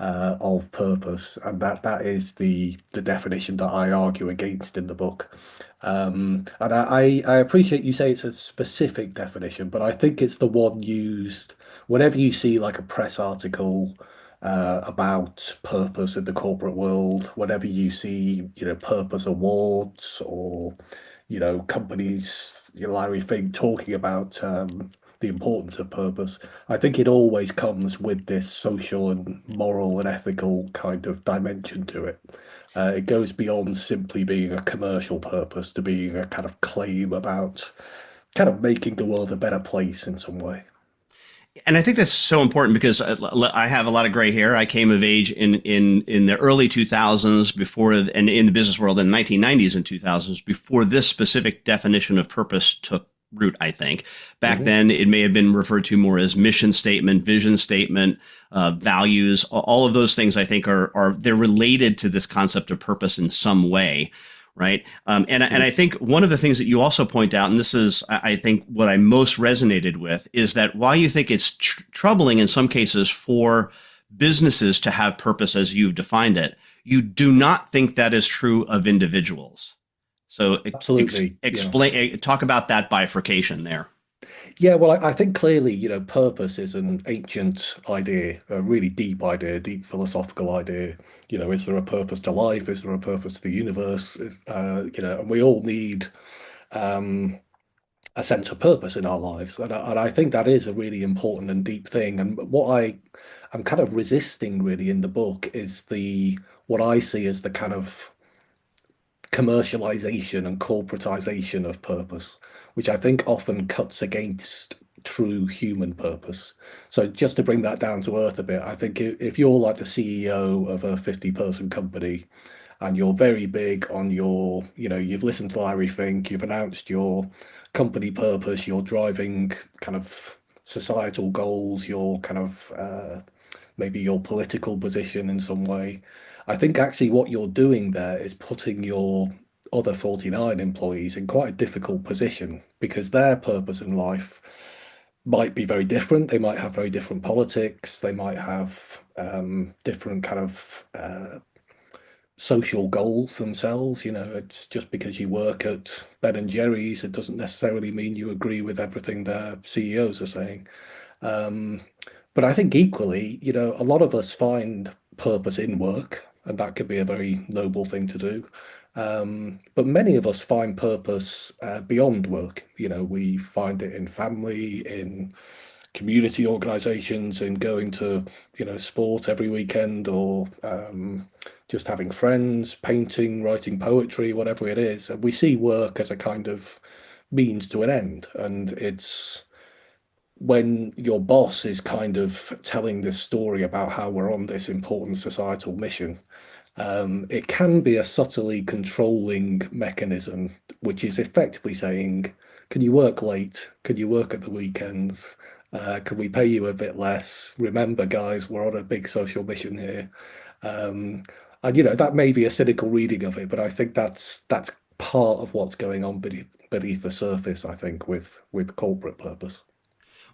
of purpose, and that is the definition that I argue against in the book. And I appreciate you say it's a specific definition, but I think it's the one used whenever you see like a press article about purpose in the corporate world, whenever you see, purpose awards or, companies, Larry Fink talking about the importance of purpose. I think it always comes with this social and moral and ethical kind of dimension to it. It goes beyond simply being a commercial purpose to being a kind of claim about kind of making the world a better place in some way. And I think that's so important because I have a lot of gray hair. I came of age in the early 2000s before, and in the business world in the 1990s and 2000s before this specific definition of purpose took root, I think. Back Hmm. then, it may have been referred to more as mission statement, vision statement, values. All of those things, I think, are they're related to this concept of purpose in some way, right? And I think one of the things that you also point out, and this is, I think, what I most resonated with, is that while you think it's troubling in some cases for businesses to have purpose as you've defined it, you do not think that is true of individuals. So Absolutely. Yeah. explain, talk about that bifurcation there. Yeah, well, I think clearly, purpose is an ancient idea, a really deep idea, deep philosophical idea. Is there a purpose to life? Is there a purpose to the universe? And we all need um, a sense of purpose in our lives. And I think that is a really important and deep thing. And I'm kind of resisting really in the book is what I see as the kind of commercialization and corporatization of purpose, which I think often cuts against true human purpose. So just to bring that down to earth a bit, I think if you're like the CEO of a 50-person company and you're very big on you've listened to Larry Fink, you've announced your company purpose, you're driving kind of societal goals, your kind of maybe your political position in some way. I think actually what you're doing there is putting your other 49 employees in quite a difficult position because their purpose in life might be very different. They might have very different politics. They might have different kind of social goals themselves. It's just because you work at Ben and Jerry's, it doesn't necessarily mean you agree with everything their CEOs are saying. Um, but I think equally, a lot of us find purpose in work, and that could be a very noble thing to do. But many of us find purpose beyond work. We find it in family, in community organizations, in going to, sport every weekend, or just having friends, painting, writing poetry, whatever it is. And we see work as a kind of means to an end. And it's when your boss is kind of telling this story about how we're on this important societal mission, it can be a subtly controlling mechanism, which is effectively saying, can you work late? Can you work at the weekends? Can we pay you a bit less? Remember, guys, we're on a big social mission here. Um, and that may be a cynical reading of it, but I think that's part of what's going on beneath the surface, I think, with corporate purpose.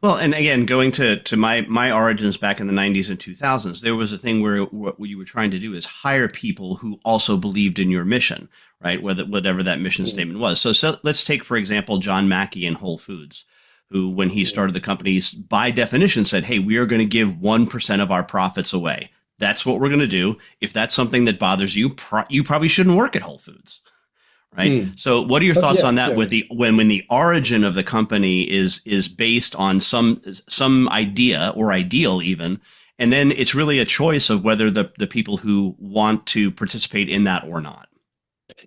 Well, and again, going to my origins back in the 90s and 2000s, there was a thing where what you were trying to do is hire people who also believed in your mission, right? Whatever that mission Mm. statement was. So let's take, for example, John Mackey in Whole Foods, who, when he Yeah. started the company, by definition said, "Hey, we are going to give 1% of our profits away. That's what we're going to do. If that's something that bothers you, you probably shouldn't work at Whole Foods." Right. Mm. So what are your thoughts Yeah, on that yeah. with the when the origin of the company is based on some idea or ideal even, and then it's really a choice of whether the people who want to participate in that or not.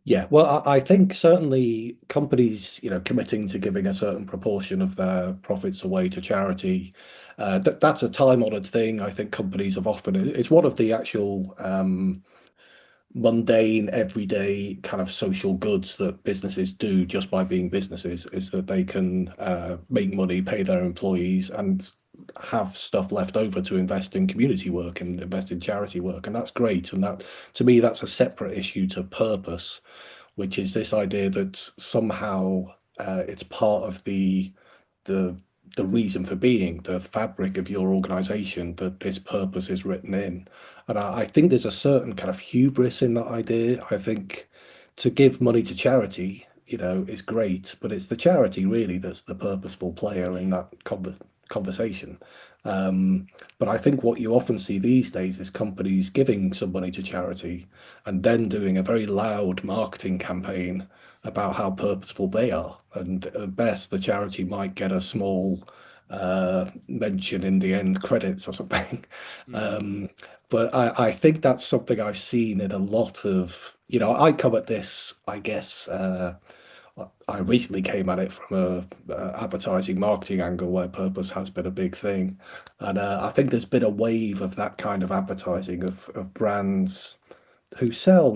Yeah, well, I think certainly companies, committing to giving a certain proportion of their profits away to charity, that's a time-honored thing. I think companies have often, it's one of the actual mundane, everyday kind of social goods that businesses do just by being businesses, is that they can make money, pay their employees, and have stuff left over to invest in community work and invest in charity work. And that's great. And that, to me, that's a separate issue to purpose, which is this idea that somehow it's part of the the reason for being, the fabric of your organization, that this purpose is written in. And I think there's a certain kind of hubris in that idea. I think to give money to charity, is great, but it's the charity really that's the purposeful player in that conversation. But I think what you often see these days is companies giving some money to charity and then doing a very loud marketing campaign about how purposeful they are. And at best, the charity might get a small mention in the end credits or something. Mm. Um, but I think that's something I've seen in a lot of, I come at this, I guess, I recently came at it from a advertising marketing angle where purpose has been a big thing. And I think there's been a wave of that kind of advertising of brands who sell,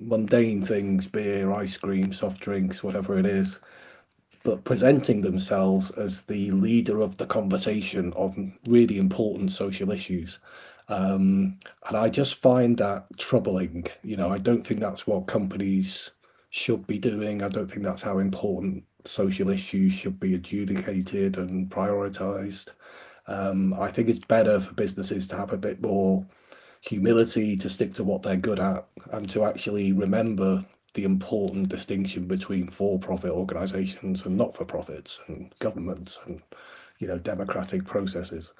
mundane things, beer, ice cream, soft drinks, whatever it is, but presenting themselves as the leader of the conversation on really important social issues. And I just find that troubling. I don't think that's what companies should be doing. I don't think that's how important social issues should be adjudicated and prioritized. I think it's better for businesses to have a bit more humility, to stick to what they're good at, and to actually remember the important distinction between for-profit organizations and not-for-profits and governments and democratic processes.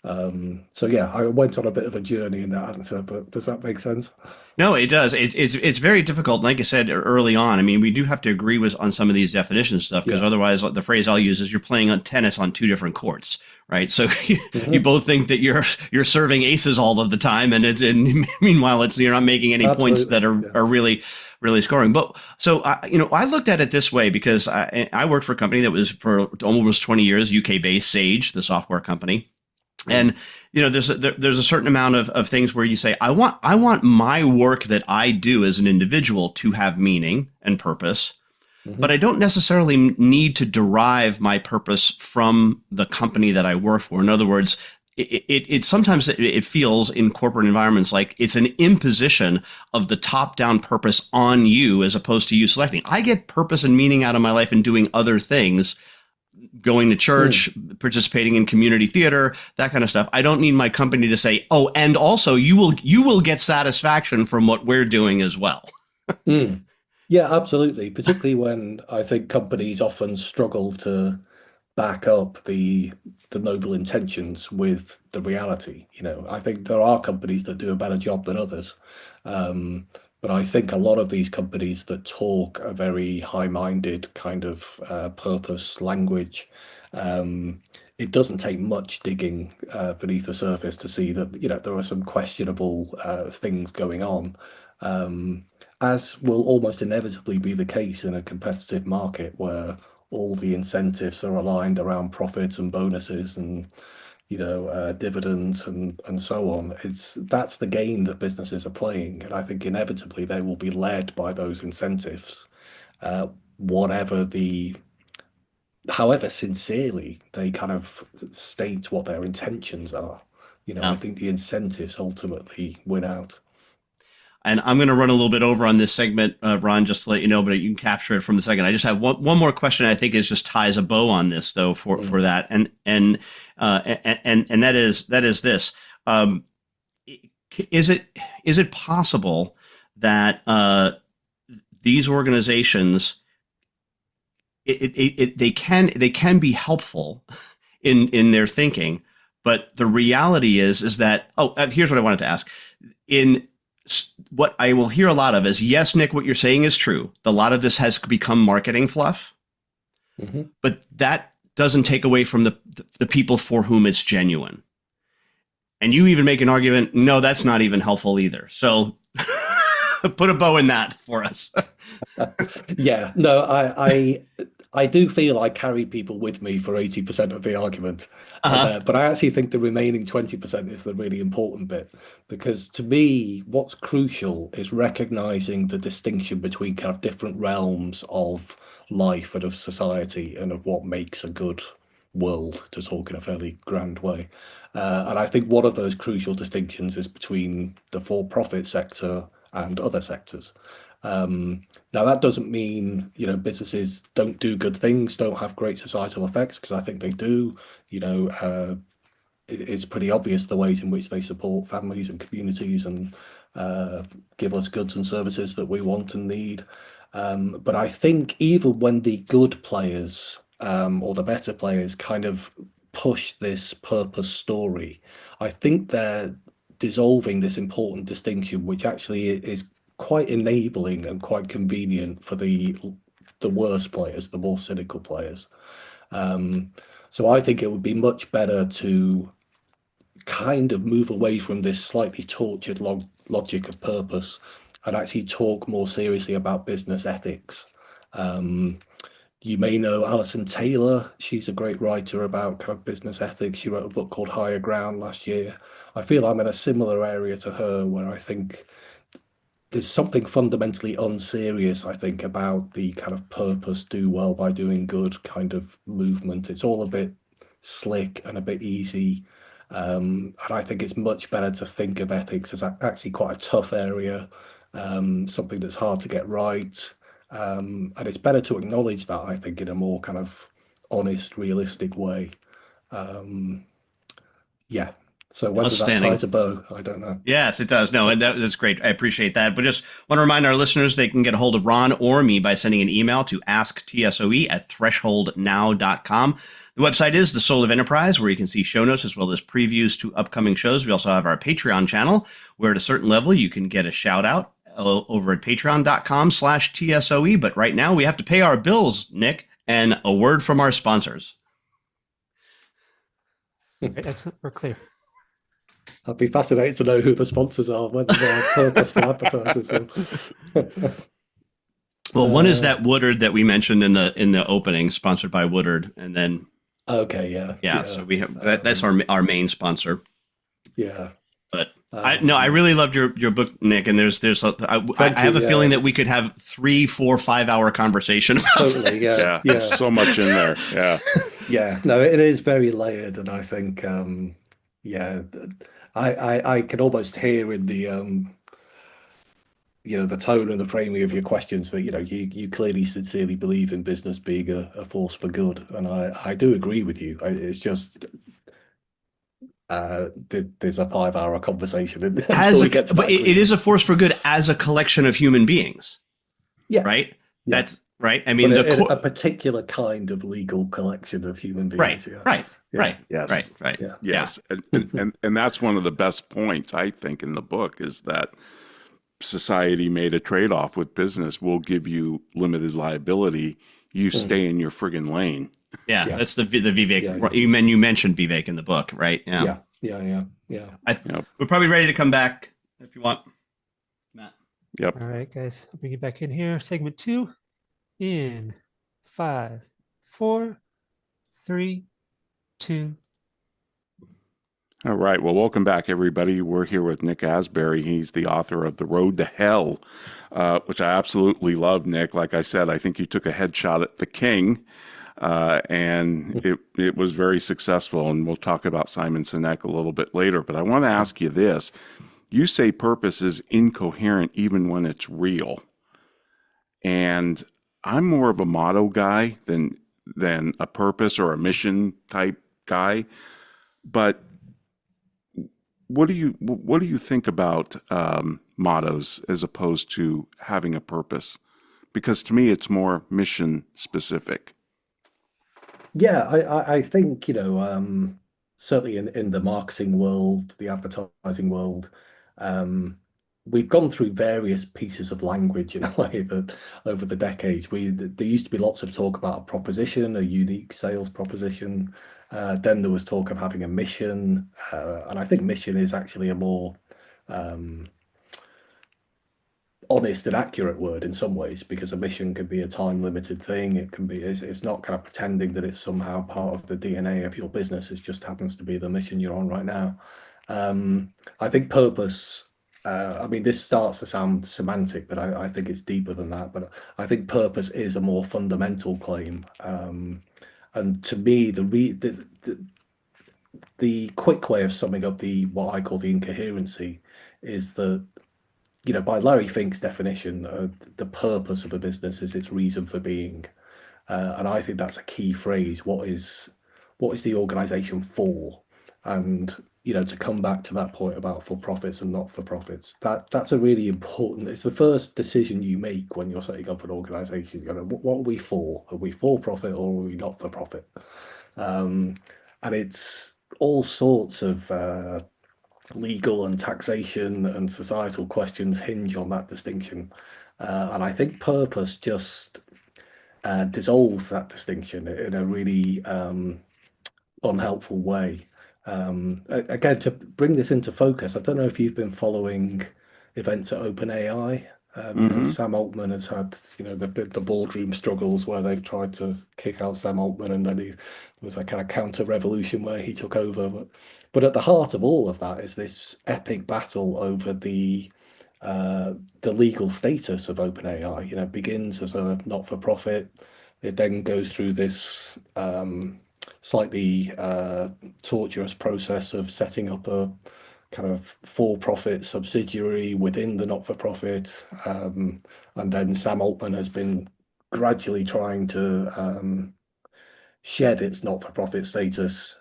So yeah, I went on a bit of a journey in that answer, but does that make sense? No, it does. It's very difficult. Like I said early on, I mean, we do have to agree with on some of these definitions stuff because Yeah. otherwise, the phrase I'll use is you're playing on tennis on two different courts, right? So you Hmm. both think that you're serving aces all of the time, and meanwhile, you're not making any points that Absolutely. are Yeah. are really scoring. But so I looked at it this way because I worked for a company that was for almost 20 years UK based, Sage, the software company. Mm. And there's a certain amount of things where you say I want my work that I do as an individual to have meaning and purpose, but I Hmm. don't necessarily need to derive my purpose from the company that I work for. In other words, it sometimes it feels in corporate environments like it's an imposition of the top down purpose on you as opposed to you selecting. I get purpose and meaning out of my life and doing other things, going to Mm. church, participating in community theater, that kind of stuff. I don't need my company to say, "Oh, and also you will get satisfaction from what we're doing as well." Mm. Yeah, absolutely. Particularly when I think companies often struggle to back up the noble intentions with the reality. I think there are companies that do a better job than others. Um, but I think a lot of these companies that talk a very high-minded kind of purpose language, um, it doesn't take much digging beneath the surface to see that, there are some questionable things going on. Um, as will almost inevitably be the case in a competitive market where all the incentives are aligned around profits and bonuses and dividends and so on. That's the game that businesses are playing, and I think inevitably they will be led by those incentives, whatever the however sincerely they kind of state what their intentions are. I Yeah. think the incentives ultimately win out. And I'm going to run a little bit over on this segment, Ron, just to let you know, but you can capture it from the second. I just have one more question. I think is just ties a bow on this though for Mm. that, and that is this. Um, is it possible that these organizations they can be helpful in their thinking, but the reality is that here's what I wanted to ask. In what I will hear a lot of is, yes, Nick, what you're saying is true. A lot of this has become marketing fluff, Mhm. but that doesn't take away from the people for whom it's genuine. And you even make an argument, no, that's not even helpful either. So put a bow in that for us. Yeah, no, I do feel I carry people with me for 80% of the argument. And Uh-huh. but I actually think the remaining 20% is the really important bit, because to me, what's crucial is recognizing the distinction between kind of different realms of life and of society and of what makes a good world, to talk in a fairly grand way. And I think one of those crucial distinctions is between the for-profit sector and other sectors. Now, that doesn't mean, businesses don't do good things, don't have great societal effects, because I think they do. It's pretty obvious the ways in which they support families and communities and give us goods and services that we want and need. But I think even when the good players or the better players kind of push this purpose story, I think they're dissolving this important distinction, which actually is quite enabling and quite convenient for the worst players, the more cynical players. So I think it would be much better to kind of move away from this slightly tortured logic of purpose and actually talk more seriously about business ethics. You may know Alison Taylor. She's a great writer about kind of business ethics. She wrote a book called Higher Ground last year. I feel I'm in a similar area to her where I think there's something fundamentally unserious, I think, about the kind of purpose, do well by doing good kind of movement. It's all a bit slick and a bit easy. And I think it's much better to think of ethics as actually quite a tough area, something that's hard to get right. And it's better to acknowledge that, I think, in a more kind of honest, realistic way. Yeah. So whether that Outstanding. ties a bow, I don't know. Yes, it does. No, and that's great. I appreciate that. But just want to remind our listeners they can get a hold of Ron or me by sending an email to asktsoe@thresholdnow.com. The website is The Soul of Enterprise, where you can see show notes as well as previews to upcoming shows. We also have our Patreon channel, where at a certain level you can get a shout out over at patreon.com/TSOE. But right now we have to pay our bills, Nick, and a word from our sponsors. Okay, excellent. We're clear. I'd be fascinated to know who the sponsors are, whether they're purposeful advertisers or... Well, one is that Woodard that we mentioned in the opening, sponsored by Woodard, and then Okay, yeah. so we have that's our main sponsor. Yeah. But I really loved your book, Nick, and I have a feeling that we could have 3, 4, 5 hour conversation about totally, this. Yeah, so much in there. Yeah. Yeah, no, it is very layered, and I think I can almost hear in the the tone and the framing of your questions that you clearly sincerely believe in business being a force for good, and I do agree with you. It's just there's a 5 hour conversation until we get to but that. it is a force for good as a collection of human beings. Yeah, right. Yeah. That's right. I mean, a particular kind of legal collection of human beings. Right. Yes. Right. Yeah. Yes. And that's one of the best points, I think, in the book is that society made a trade-off with business. We'll give you limited liability. You stay in your friggin' lane. Yeah. That's the Vivek. Yeah. You mentioned Vivek in the book, right? Yeah. We're probably ready to come back if you want, Matt. Yep. All right, guys. I'll bring you back in here. Segment 2 in 5, 4, 3, 2. All right. Well, welcome back, everybody. We're here with Nick Asbury. He's the author of The Road to Hell, which I absolutely love, Nick. Like I said, I think you took a headshot at the king, and it was very successful. And we'll talk about Simon Sinek a little bit later. But I want to ask you this. You say purpose is incoherent even when it's real. And I'm more of a motto guy than a purpose or a mission type guy. But what do you think about mottos as opposed to having a purpose? Because to me, it's more mission specific. Yeah, I think certainly in the marketing world, the advertising world, we've gone through various pieces of language in a way that over the decades. There used to be lots of talk about a proposition, a unique sales proposition. Then there was talk of having a mission, and I think mission is actually a more honest and accurate word in some ways, because a mission can be a time limited thing. It can be, it's not kind of pretending that it's somehow part of the DNA of your business. It just happens to be the mission you're on right now. I think purpose, I mean, this starts to sound semantic, but I think it's deeper than that. But I think purpose is a more fundamental claim. And to me, the quick way of summing up what I call the incoherency is that by Larry Fink's definition, the purpose of a business is its reason for being. And I think that's a key phrase. What is the organization for? And to come back to that point about for profits and not for profits, that's a really important. It's the first decision you make when you're setting up an organization. What are we for? Are we for profit or are we not for profit? And it's all sorts of legal and taxation and societal questions hinge on that distinction. And I think purpose just dissolves that distinction in a really unhelpful way. Again, to bring this into focus, I don't know if you've been following events at OpenAI. Mm-hmm. Sam Altman has had, the boardroom struggles where they've tried to kick out Sam Altman, and then there was a kind of counter revolution where he took over. But at the heart of all of that is this epic battle over the legal status of OpenAI. It begins as a not-for-profit. It then goes through this slightly tortuous process of setting up a kind of for-profit subsidiary within the not-for-profit. And then Sam Altman has been gradually trying to shed its not-for-profit status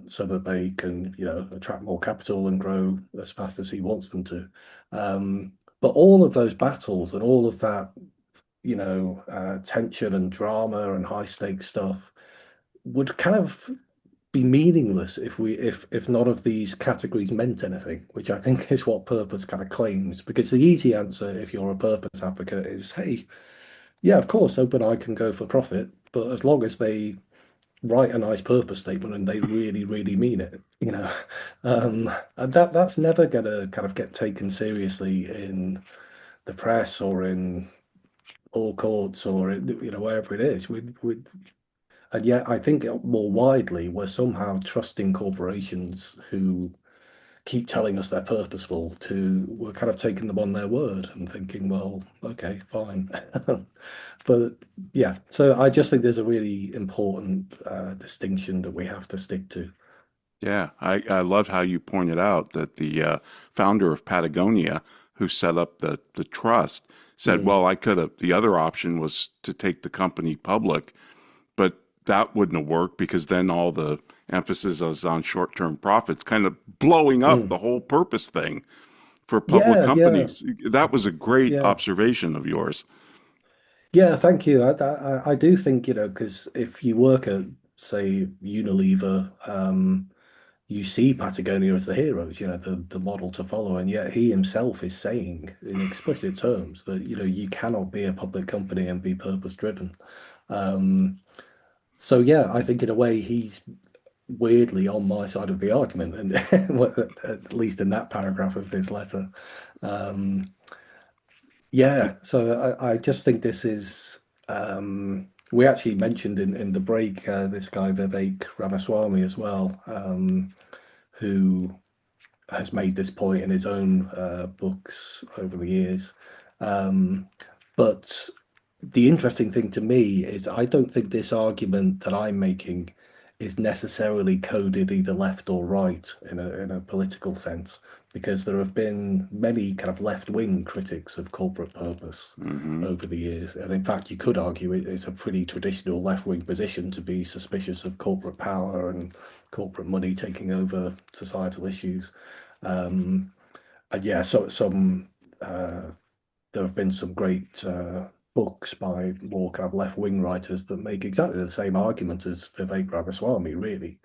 so that they can, attract more capital and grow as fast as he wants them to. But all of those battles and all of that, tension and drama and high stakes stuff would kind of be meaningless if none of these categories meant anything, which I think is what purpose kind of claims. Because the easy answer, if you're a purpose advocate, is, hey, yeah, of course, OpenAI can go for profit, but as long as they write a nice purpose statement and they really, really mean it, and that's never gonna kind of get taken seriously in the press or in all courts or wherever it is. And yet I think more widely we're somehow trusting corporations who keep telling us they're purposeful we're kind of taking them on their word and thinking, well, okay, fine. But yeah, so I just think there's a really important distinction that we have to stick to. Yeah, I loved how you pointed out that the founder of Patagonia, who set up the trust, said, Mm, well, the other option was to take the company public, but that wouldn't have worked because then all the emphasis was on short-term profits, kind of blowing up mm. the whole purpose thing for public Yeah, yeah, companies. That was a great yeah. observation of yours. Yeah, thank you. I do think, because if you work at, say, Unilever, you see Patagonia as the heroes, the model to follow, and yet he himself is saying in explicit terms that, you cannot be a public company and be purpose driven. Um, so yeah, I think in a way he's weirdly on my side of the argument, and at least in that paragraph of his letter. Um, yeah, so I just think this is. We actually mentioned in the break this guy Vivek Ramaswamy as well, who has made this point in his own books over the years. Um, but the interesting thing to me is I don't think this argument that I'm making is necessarily coded either left or right in a political sense, because there have been many kind of left-wing critics of corporate purpose Hmm. over the years. And in fact, you could argue it's a pretty traditional left-wing position to be suspicious of corporate power and corporate money taking over societal issues. And yeah, so there have been some great books by more kind of left-wing writers that make exactly the same argument as Vivek Ramaswamy, really.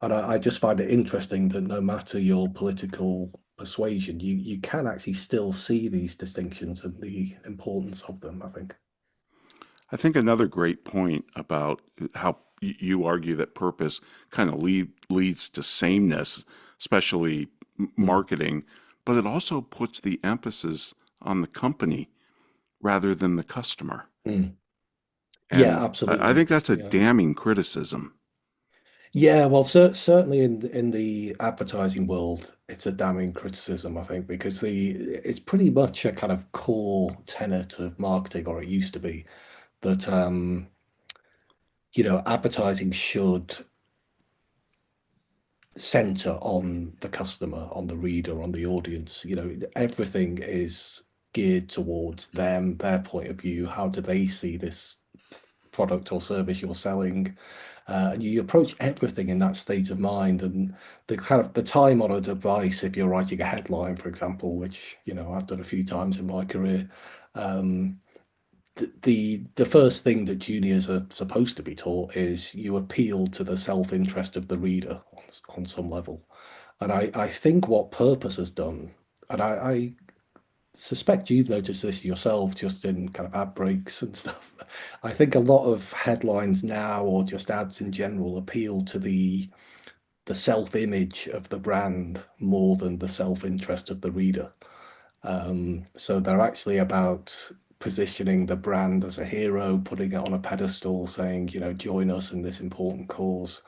And I just find it interesting that no matter your political persuasion, you can actually still see these distinctions and the importance of them, I think. I think another great point about how you argue that purpose kind of leads to sameness, especially Mm, marketing, but it also puts the emphasis on the company rather than the customer. mm. Yeah, And I absolutely. think that's a Yeah. damning criticism. Yeah, well, certainly in the advertising world, it's a damning criticism, I think, because it's pretty much a kind of core tenet of marketing, or it used to be, that advertising should center on the customer, on the reader, on the audience. You know, everything is geared towards them, their point of view. How do they see this product or service you're selling? And you approach everything in that state of mind. And the kind of the time-honored advice, if you're writing a headline, for example, which I've done a few times in my career, um, the first thing that juniors are supposed to be taught is you appeal to the self-interest of the reader on some level. And I think what purpose has done, and I suspect you've noticed this yourself just in kind of ad breaks and stuff. I think a lot of headlines now, or just ads in general, appeal to the self-image of the brand more than the self-interest of the reader. So they're actually about positioning the brand as a hero, putting it on a pedestal, saying, join us in this important cause.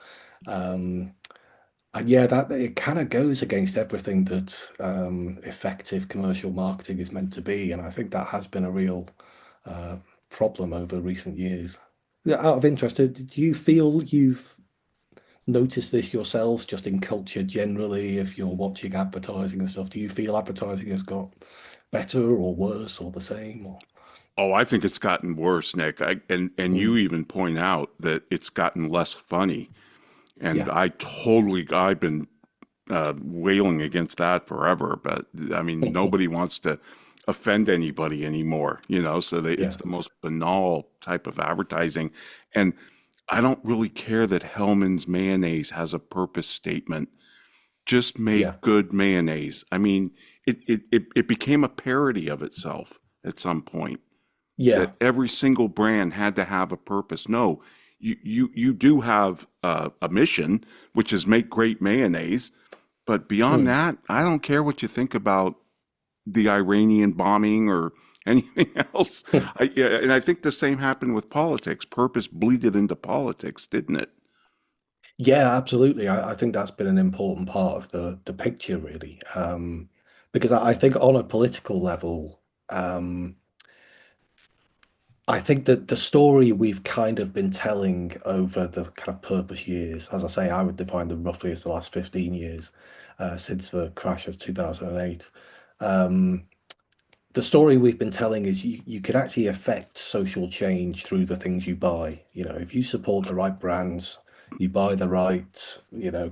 And yeah, that it kind of goes against everything that effective commercial marketing is meant to be. And I think that has been a real uh, problem over recent years. Yeah, out of interest, do you feel you've noticed this yourselves just in culture generally? If you're watching advertising and stuff, do you feel advertising has got better or worse or the same? Or Oh, I think it's gotten worse, Nick. And you Mm, even point out that it's gotten less funny. And yeah. I've been wailing against that forever. But I mean, nobody wants to offend anybody anymore, so it's Yeah. the most banal type of advertising. And I don't really care that Hellman's mayonnaise has a purpose statement. Just Yeah. make good mayonnaise. I mean, it became a parody of itself at some point, Yeah. that every single brand had to have a purpose. No, you do have a mission, which is make great mayonnaise. But beyond Mm. that, I don't care what you think about the Iranian bombing or anything else. Yeah, and I think the same happened with politics. Purpose bleeded into politics, didn't it? Yeah, absolutely. I think that's been an important part of the picture, really. Because I think on a political level, I think that the story we've kind of been telling over the kind of purpose years, as I say, I would define them roughly as the last 15 years, since the crash of 2008. Um, the story we've been telling is you can actually affect social change through the things you buy. If you support the right brands, you buy the right,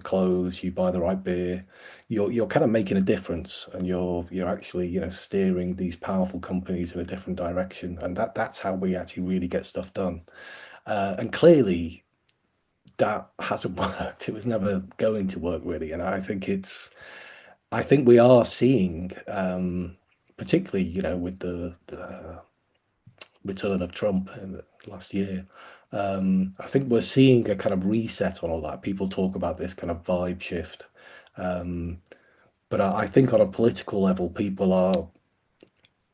clothes, you buy the right beer, you're kind of making a difference, and you're actually, steering these powerful companies in a different direction. And that's how we actually really get stuff done. And clearly that hasn't worked. It was never going to work really. And I think we are seeing, particularly, with the return of Trump in the last year. I think we're seeing a kind of reset on all that. People talk about this kind of vibe shift. Um, but I think on a political level,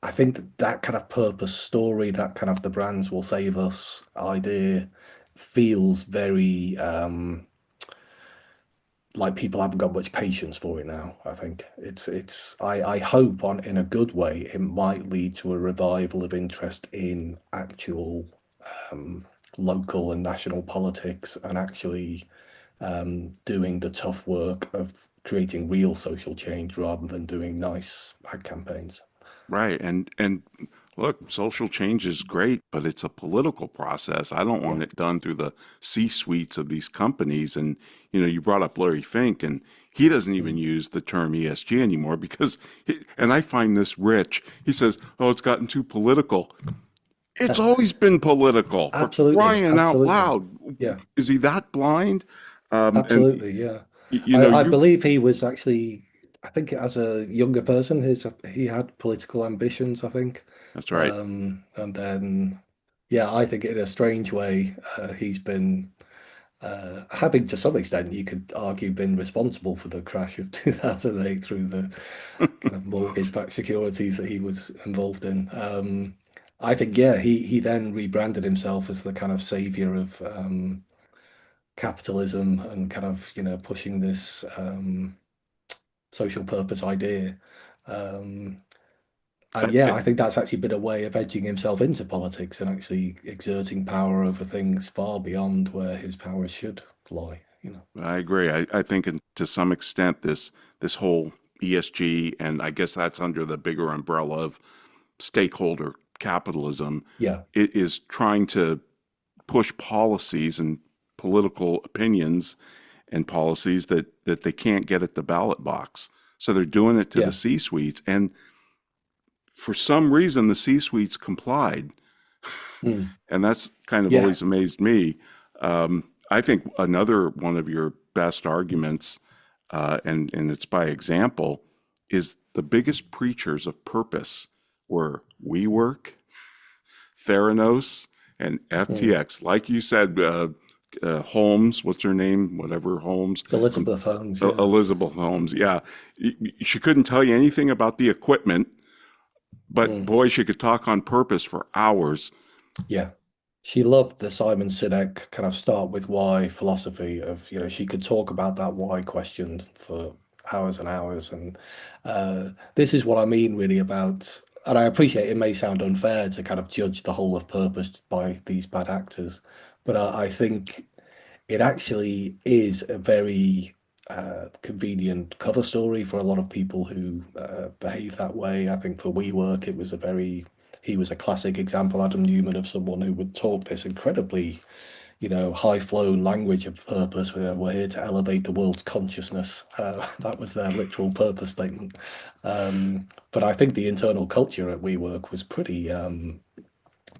I think that kind of purpose story, that kind of the brands will save us idea feels very like people haven't got much patience for it now. I think I hope on in a good way it might lead to a revival of interest in actual um, local and national politics, and actually doing the tough work of creating real social change rather than doing nice ad campaigns. Right. And look, social change is great, but it's a political process. I don't Yeah. want it done through the C-suites of these companies. And you brought up Larry Fink, and he doesn't even Mm. use the term ESG anymore because and I find this rich. He says, "Oh, it's gotten too political." It's always been political, for Absolutely, crying out absolutely. loud. Yeah, Is he that blind? And absolutely. Yeah. you know, I you believe he was actually, I think as a younger person, he had political ambitions, I think. That's right. And then, yeah, I think in a strange way, he's been, having to some extent, you could argue, been responsible for the crash of 2008 through the kind of mortgage-backed securities that he was involved in. I think, yeah, he then rebranded himself as the kind of savior of capitalism, and kind of, pushing this social purpose idea. Um, and yeah, I think that's actually been a way of edging himself into politics and actually exerting power over things far beyond where his powers should lie. you know. I agree. I think to some extent this whole ESG, and I guess that's under the bigger umbrella of stakeholder capitalism, Yeah, it is trying to push policies and political opinions and policies that they can't get at the ballot box. So they're doing it to yeah, the C-suites, and for some reason the C-suites complied, mm, and that's kind of yeah, always amazed me. I think another one of your best arguments, and it's by example, is the biggest preachers of purpose were WeWork, Theranos, and mm. FTX. Like you said, Holmes, what's her name? Whatever Holmes, from Elizabeth Holmes, yeah. Elizabeth Holmes. Yeah, she couldn't tell you anything about the equipment, but Mm. boy, she could talk on purpose for hours. Yeah. She loved the Simon Sinek kind of start with why philosophy of, she could talk about that why question for hours and hours. And this is what I mean really about, and I appreciate it may sound unfair to kind of judge the whole of purpose by these bad actors, but I think it actually is a very convenient cover story for a lot of people who behave that way. I think for WeWork, he was a classic example, Adam Newman, of someone who would talk this incredibly, high-flown language of purpose. We're here to elevate the world's consciousness. That was their literal purpose statement. But I think the internal culture at WeWork was pretty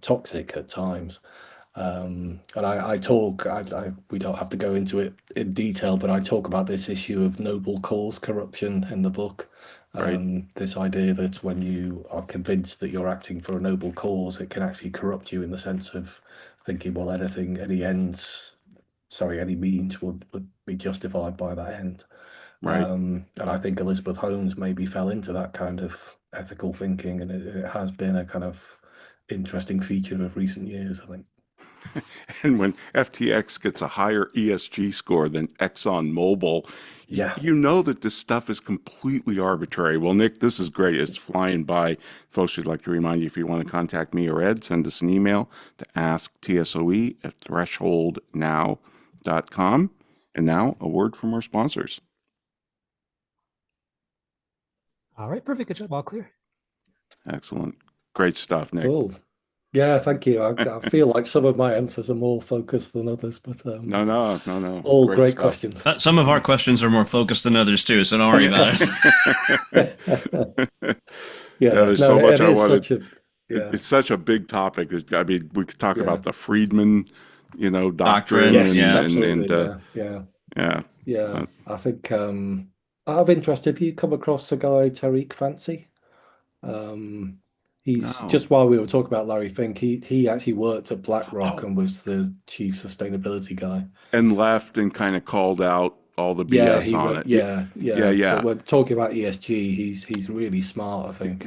toxic at times. And we don't have to go into it in detail, but I talk about this issue of noble cause corruption in the book. Right, This idea that when you are convinced that you're acting for a noble cause, it can actually corrupt you in the sense of thinking, well, any means would be justified by that end. right. And I think Elizabeth Holmes maybe fell into that kind of ethical thinking, and it has been a kind of interesting feature of recent years, I think. And when FTX gets a higher ESG score than ExxonMobil, Yeah. you know that this stuff is completely arbitrary. Well, Nick, this is great. It's flying by. Folks, we'd like to remind you, if you want to contact me or Ed, send us an email to asktsoe@thresholdnow.com. And now, a word from our sponsors. All right, perfect. Good job. All clear. Excellent. Great stuff, Nick. Cool. Yeah, thank you. I feel like some of my answers are more focused than others, but No. all great stuff. questions. Some of our questions are more focused than others too, so don't worry about it. Yeah, there's so much I wanted. Yeah. It's such a big topic. I mean, we could talk Yeah. about the Friedman, doctrine. Doctrine, Yes, yeah. absolutely. Yeah. I think out of interest, have you come across the guy Tariq Fancy? He's No. just while we were talking about Larry Fink, he actually worked at BlackRock Oh. and was the chief sustainability guy. And left and kind of called out all the Yeah, BS on it. Yeah. Yeah. But when talking about ESG, he's really smart, I think,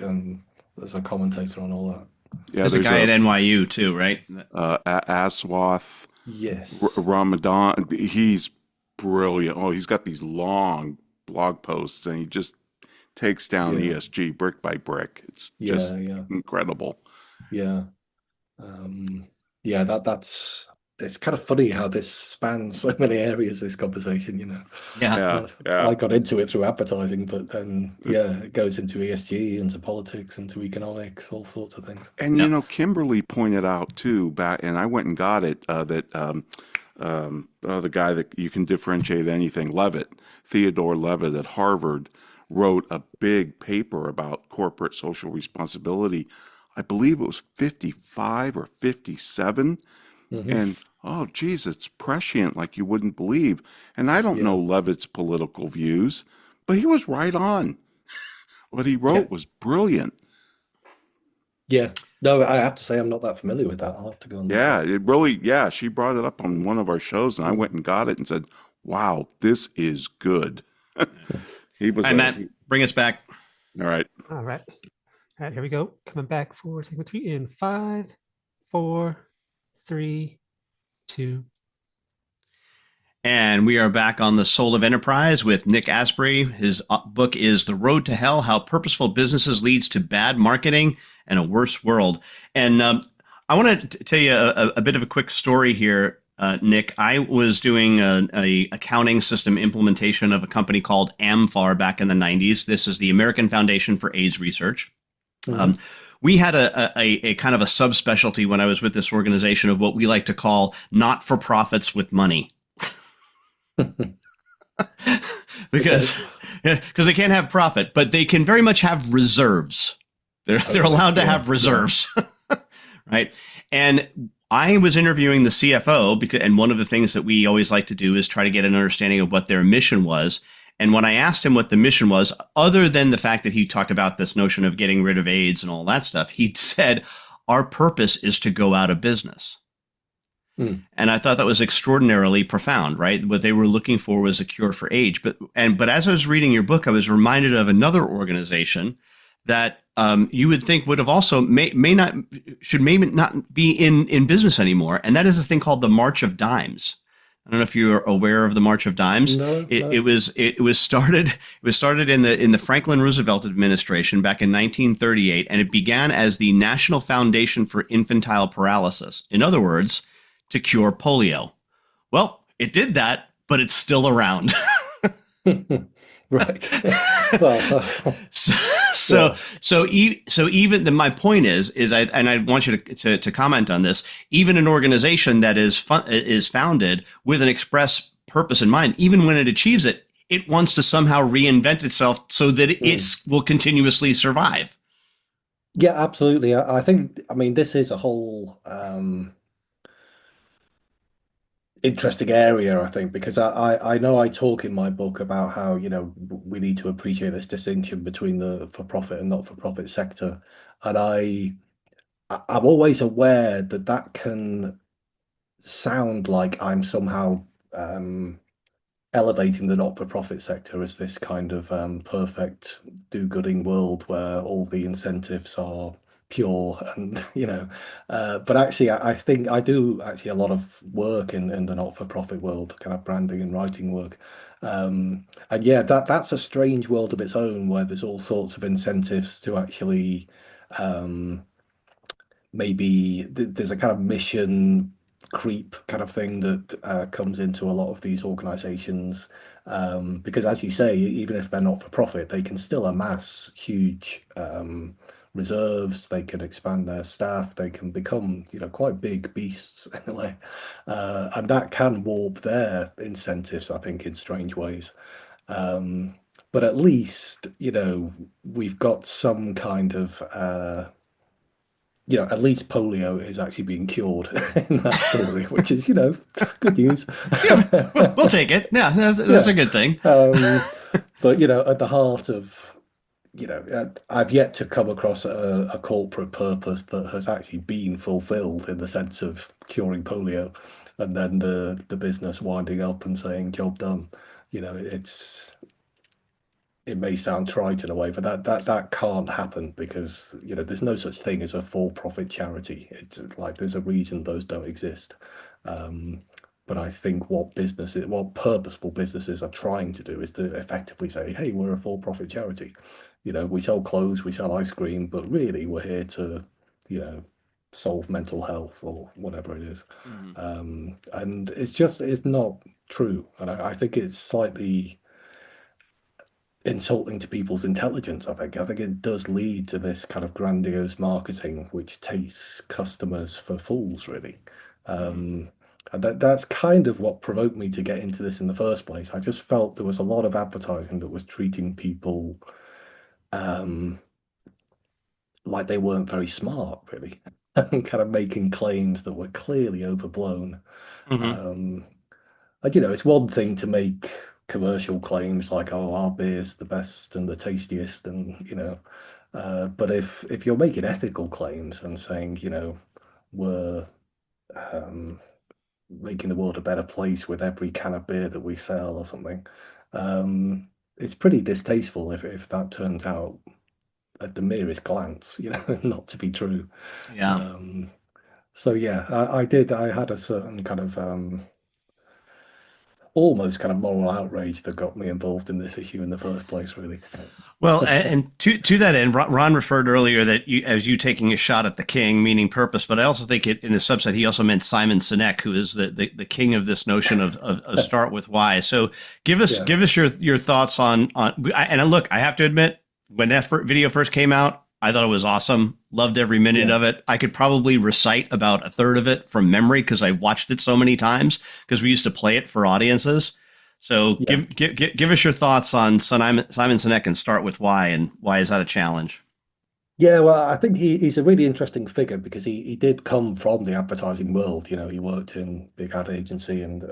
as a commentator on all that. Yeah, There's a guy at NYU too, right? Aswath Yes. Ramadan. He's brilliant. Oh, he's got these long blog posts, and he just takes down Yeah. ESG brick by brick. It's just incredible. Yeah. That's it's kind of funny how this spans so many areas, this conversation, Yeah. Yeah. I got into it through advertising, but then it goes into ESG, into politics, into economics, all sorts of things. And Yeah. Kimberly pointed out too back, and I went and got it, that the guy that you can differentiate anything, Theodore Levitt at Harvard, wrote a big paper about corporate social responsibility. I believe it was 55 or 57. Mhm. And oh, geez, it's prescient like you wouldn't believe. And I don't Yeah. know Levitt's political views, but he was right on. What he wrote was brilliant. Yeah. No, I have to say I'm not that familiar with that. I'll have to go and look Yeah, at it really, yeah, she brought it up on one of our shows, and I went and got it and said, wow, this is good. He was Hi, Matt. Bring us back. all right. All right. All right, here we go. Coming back for segment 3 in 5, 4, 3, 2. And we are back on the Soul of Enterprise with Nick Asbury. His book is The Road to Hell: How Purposeful Businesses Leads to Bad Marketing and a Worse World. And I want to tell you a bit of a quick story here. Nick, I was doing a accounting system implementation of a company called AmFAR back in the 90s. This is the American Foundation for AIDS Research. Mhm. We had a kind of a subspecialty when I was with this organization of what we like to call not-for-profits with money. because they can't have profit, but they can very much have reserves. They're allowed to have reserves, right? And I was interviewing the CFO and one of the things that we always like to do is try to get an understanding of what their mission was. And when I asked him what the mission was, other than the fact that he talked about this notion of getting rid of AIDS and all that stuff, he said, our purpose is to go out of business. Mm. And I thought that was extraordinarily profound, right? What they were looking for was a cure for AIDS. But as I was reading your book, I was reminded of another organization that you would think would have also may not be in business anymore, and that is a thing called the March of Dimes. I don't know if you're aware of the March of Dimes. No. It was started in the Franklin Roosevelt administration back in 1938, and it began as the National Foundation for Infantile Paralysis. In other words, to cure polio. Well, it did that, but it's still around. Right. Well, so even my point is I want you to comment on this. Even an organization that is founded with an express purpose in mind, even when it achieves it, it wants to somehow reinvent itself so that it will continuously survive. yeah, absolutely. I think, I mean, this is a whole interesting area, I think, because I know I talk in my book about how, we need to appreciate this distinction between the for-profit and not-for-profit sector. And I'm always aware that that can sound like I'm somehow elevating the not-for-profit sector as this kind of perfect do-gooding world where all the incentives are pure and but actually I think I do actually a lot of work in the not-for-profit world, kind of branding and writing work, and yeah, that's a strange world of its own where there's all sorts of incentives to actually maybe there's a kind of mission creep kind of thing that comes into a lot of these organizations, because as you say, even if they're not for profit, they can still amass huge reserves. They can expand their staff. They can become quite big beasts in a way, and that can warp their incentives, I think, in strange ways. But at least we've got some kind of at least polio is actually being cured in that story, which is, good news. Yeah, we'll take it. Yeah, that's a good thing. But, at the heart of, I've yet to come across a corporate purpose that has actually been fulfilled in the sense of curing polio and then the business winding up and saying, job done. It may sound trite in a way, but that can't happen because there's no such thing as a for-profit charity. It's like there's a reason those don't exist. But I think what purposeful businesses are trying to do is to effectively say, hey, we're a for-profit charity. We sell clothes, we sell ice cream, but really we're here to, solve mental health or whatever it is. And it's not true. And I think it's slightly insulting to people's intelligence. I think it does lead to this kind of grandiose marketing which takes customers for fools, really. And that's kind of what provoked me to get into this in the first place. I just felt there was a lot of advertising that was treating people like they weren't very smart, really, and kind of making claims that were clearly overblown. um And it's one thing to make commercial claims like, "Oh, our beer's the best and the tastiest," and but if you're making ethical claims and saying, we're um, making the world a better place with every can of beer that we sell or something, it's pretty distasteful if that turns out at the merest glance, not to be true. Yeah. So yeah, I had a certain kind of almost kind of moral outrage that got me involved in this issue in the first place, really. Well, and to that end, Ron referred earlier that as you taking a shot at the king, meaning purpose, but I also think in a subset he also meant Simon Sinek, who is the king of this notion of start with why. So give us your thoughts on and look, I have to admit, when that video first came out, I thought it was awesome. Loved every minute of it. I could probably recite about a third of it from memory because I watched it so many times because we used to play it for audiences. So give us your thoughts on Simon Sinek and start with why, and why is that a challenge? Yeah, well, I think he's a really interesting figure because he did come from the advertising world. You know, he worked in big ad agency and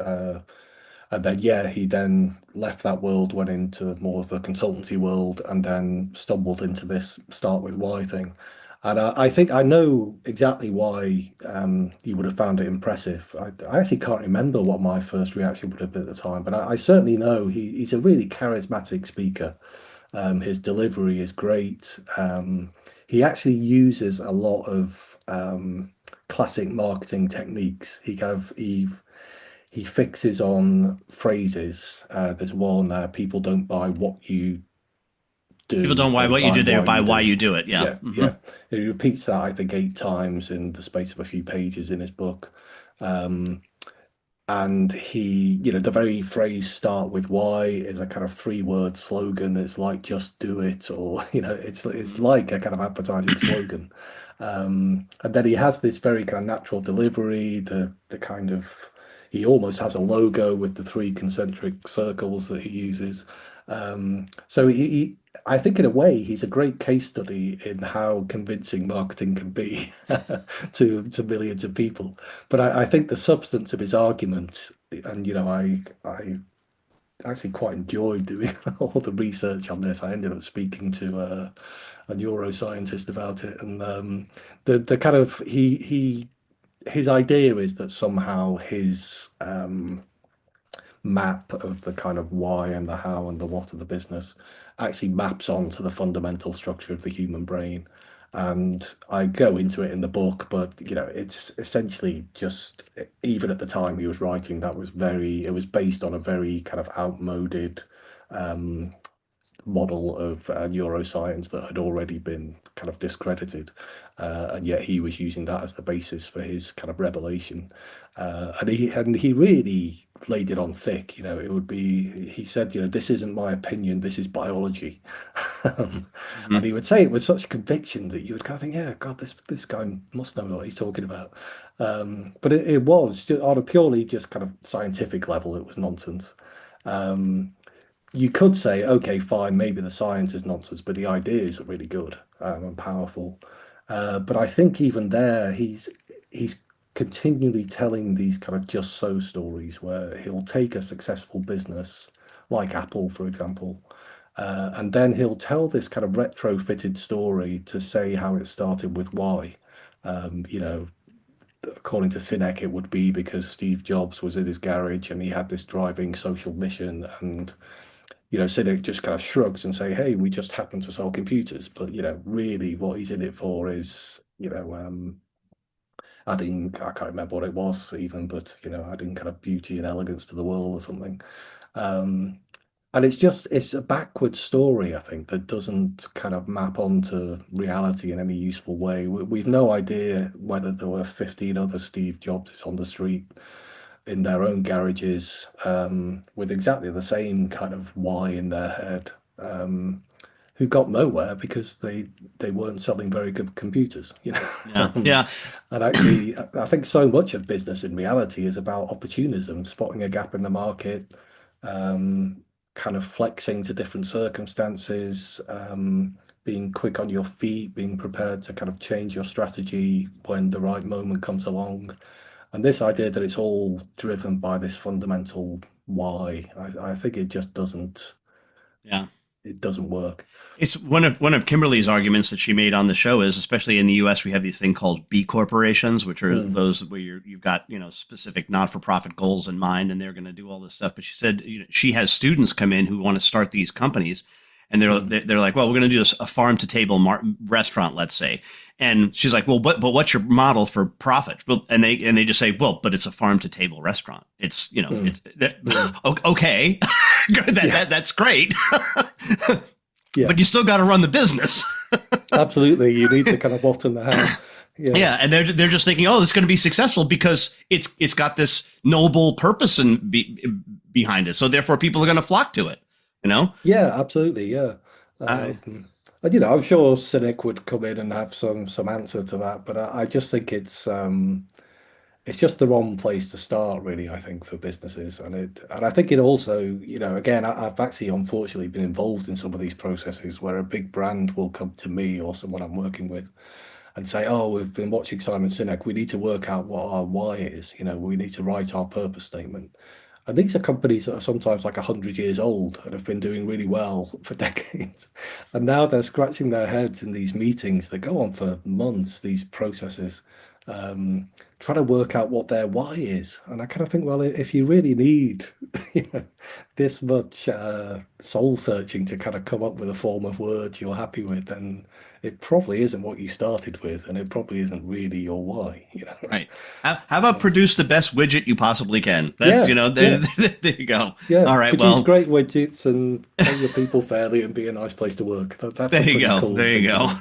then he then left that world, went into more of the consultancy world, and then stumbled into this start with why thing. And I think I know exactly why you would have found it impressive. I actually can't remember what my first reaction would have been at the time, but I certainly know he's a really charismatic speaker. His delivery is great. He actually uses a lot of classic marketing techniques. He fixes on phrases. There's one, people don't buy what you do. People don't buy what you do, they buy why you do it. Yeah. Yeah. He repeats that, I think, 8 times in the space of a few pages in his book. And he, the very phrase "start with why" is a kind of 3-word slogan. It's like "just do it," or it's like a kind of advertising slogan. And then he has this very kind of natural delivery. The kind of he almost has a logo with the 3 concentric circles that he uses. So I think in a way he's a great case study in how convincing marketing can be to millions of people. But I think the substance of his argument, and I actually quite enjoyed doing all the research on this. I ended up speaking to a neuroscientist about it, and the kind of his idea is that somehow his map of the kind of why and the how and the what of the business actually maps onto the fundamental structure of the human brain. And I go into it in the book, but it's essentially just, even at the time he was writing, it was based on a very kind of outmoded model of neuroscience that had already been kind of discredited, and yet he was using that as the basis for his kind of revelation, and he really laid it on thick. It would be, he said, this isn't my opinion, this is biology. And he would say it with such conviction that you would kind of think, yeah, God, this guy must know what he's talking about. But it was just, on a purely just kind of scientific level, it was nonsense. You could say, okay, fine, maybe the science is nonsense, but the ideas are really good and powerful. But I think even there, he's continually telling these kind of just so stories where he'll take a successful business like Apple, for example, and then he'll tell this kind of retrofitted story to say how it started with why. According to Sinek, it would be because Steve Jobs was in his garage and he had this driving social mission, and Sinek just kind of shrugs and say, hey, we just happen to sell computers. But, really what he's in it for is, adding, I can't remember what it was even, but, adding kind of beauty and elegance to the world or something. And it's a backward story, I think, that doesn't kind of map onto reality in any useful way. We've no idea whether there were 15 other Steve Jobs on the street in their own garages, with exactly the same kind of why in their head, who got nowhere because they weren't selling very good computers. Yeah. And actually, I think so much of business in reality is about opportunism, spotting a gap in the market, kind of flexing to different circumstances, being quick on your feet, being prepared to kind of change your strategy when the right moment comes along. And this idea that it's all driven by this fundamental why, I think it just doesn't. Yeah. It doesn't work. It's one of Kimberly's arguments that she made on the show is, especially in the U.S., we have these thing called B corporations, which are those where you've got specific not-for-profit goals in mind, and they're going to do all this stuff. But she said she has students come in who want to start these companies, and they're like, well, we're going to do a farm to table restaurant, let's say, And she's like, well, but what's your model for profit? Well, and they just say, well, but it's a farm to table restaurant. It's, it's okay. That's great. Yeah. But you still got to run the business. Absolutely. You need to kind of bottom the house. Yeah, and they're just thinking, oh, it's going to be successful because it's got this noble purpose behind it. So therefore, people are going to flock to it. Yeah, absolutely. Yeah. And I'm sure Cynic would come in and have some answer to that, but I just think it's just the wrong place to start, really. I think for businesses, and I think it also, again, I've actually unfortunately been involved in some of these processes where a big brand will come to me or someone I'm working with and say, "Oh, we've been watching Simon Sinek. We need to work out what our why is. We need to write our purpose statement." And these are companies that are sometimes like 100 years old and have been doing really well for decades. And now they're scratching their heads in these meetings that go on for months, these processes, trying to work out what their why is. And I kind of think, well, if you really need this much soul searching to kind of come up with a form of words you're happy with, then it probably isn't what you started with, and it probably isn't really your why. Right. How about produce the best widget you possibly can? That's there you go. Yeah. All right. Produce great widgets and pay your people fairly and be a nice place to work. That's there you go. Cool there you go.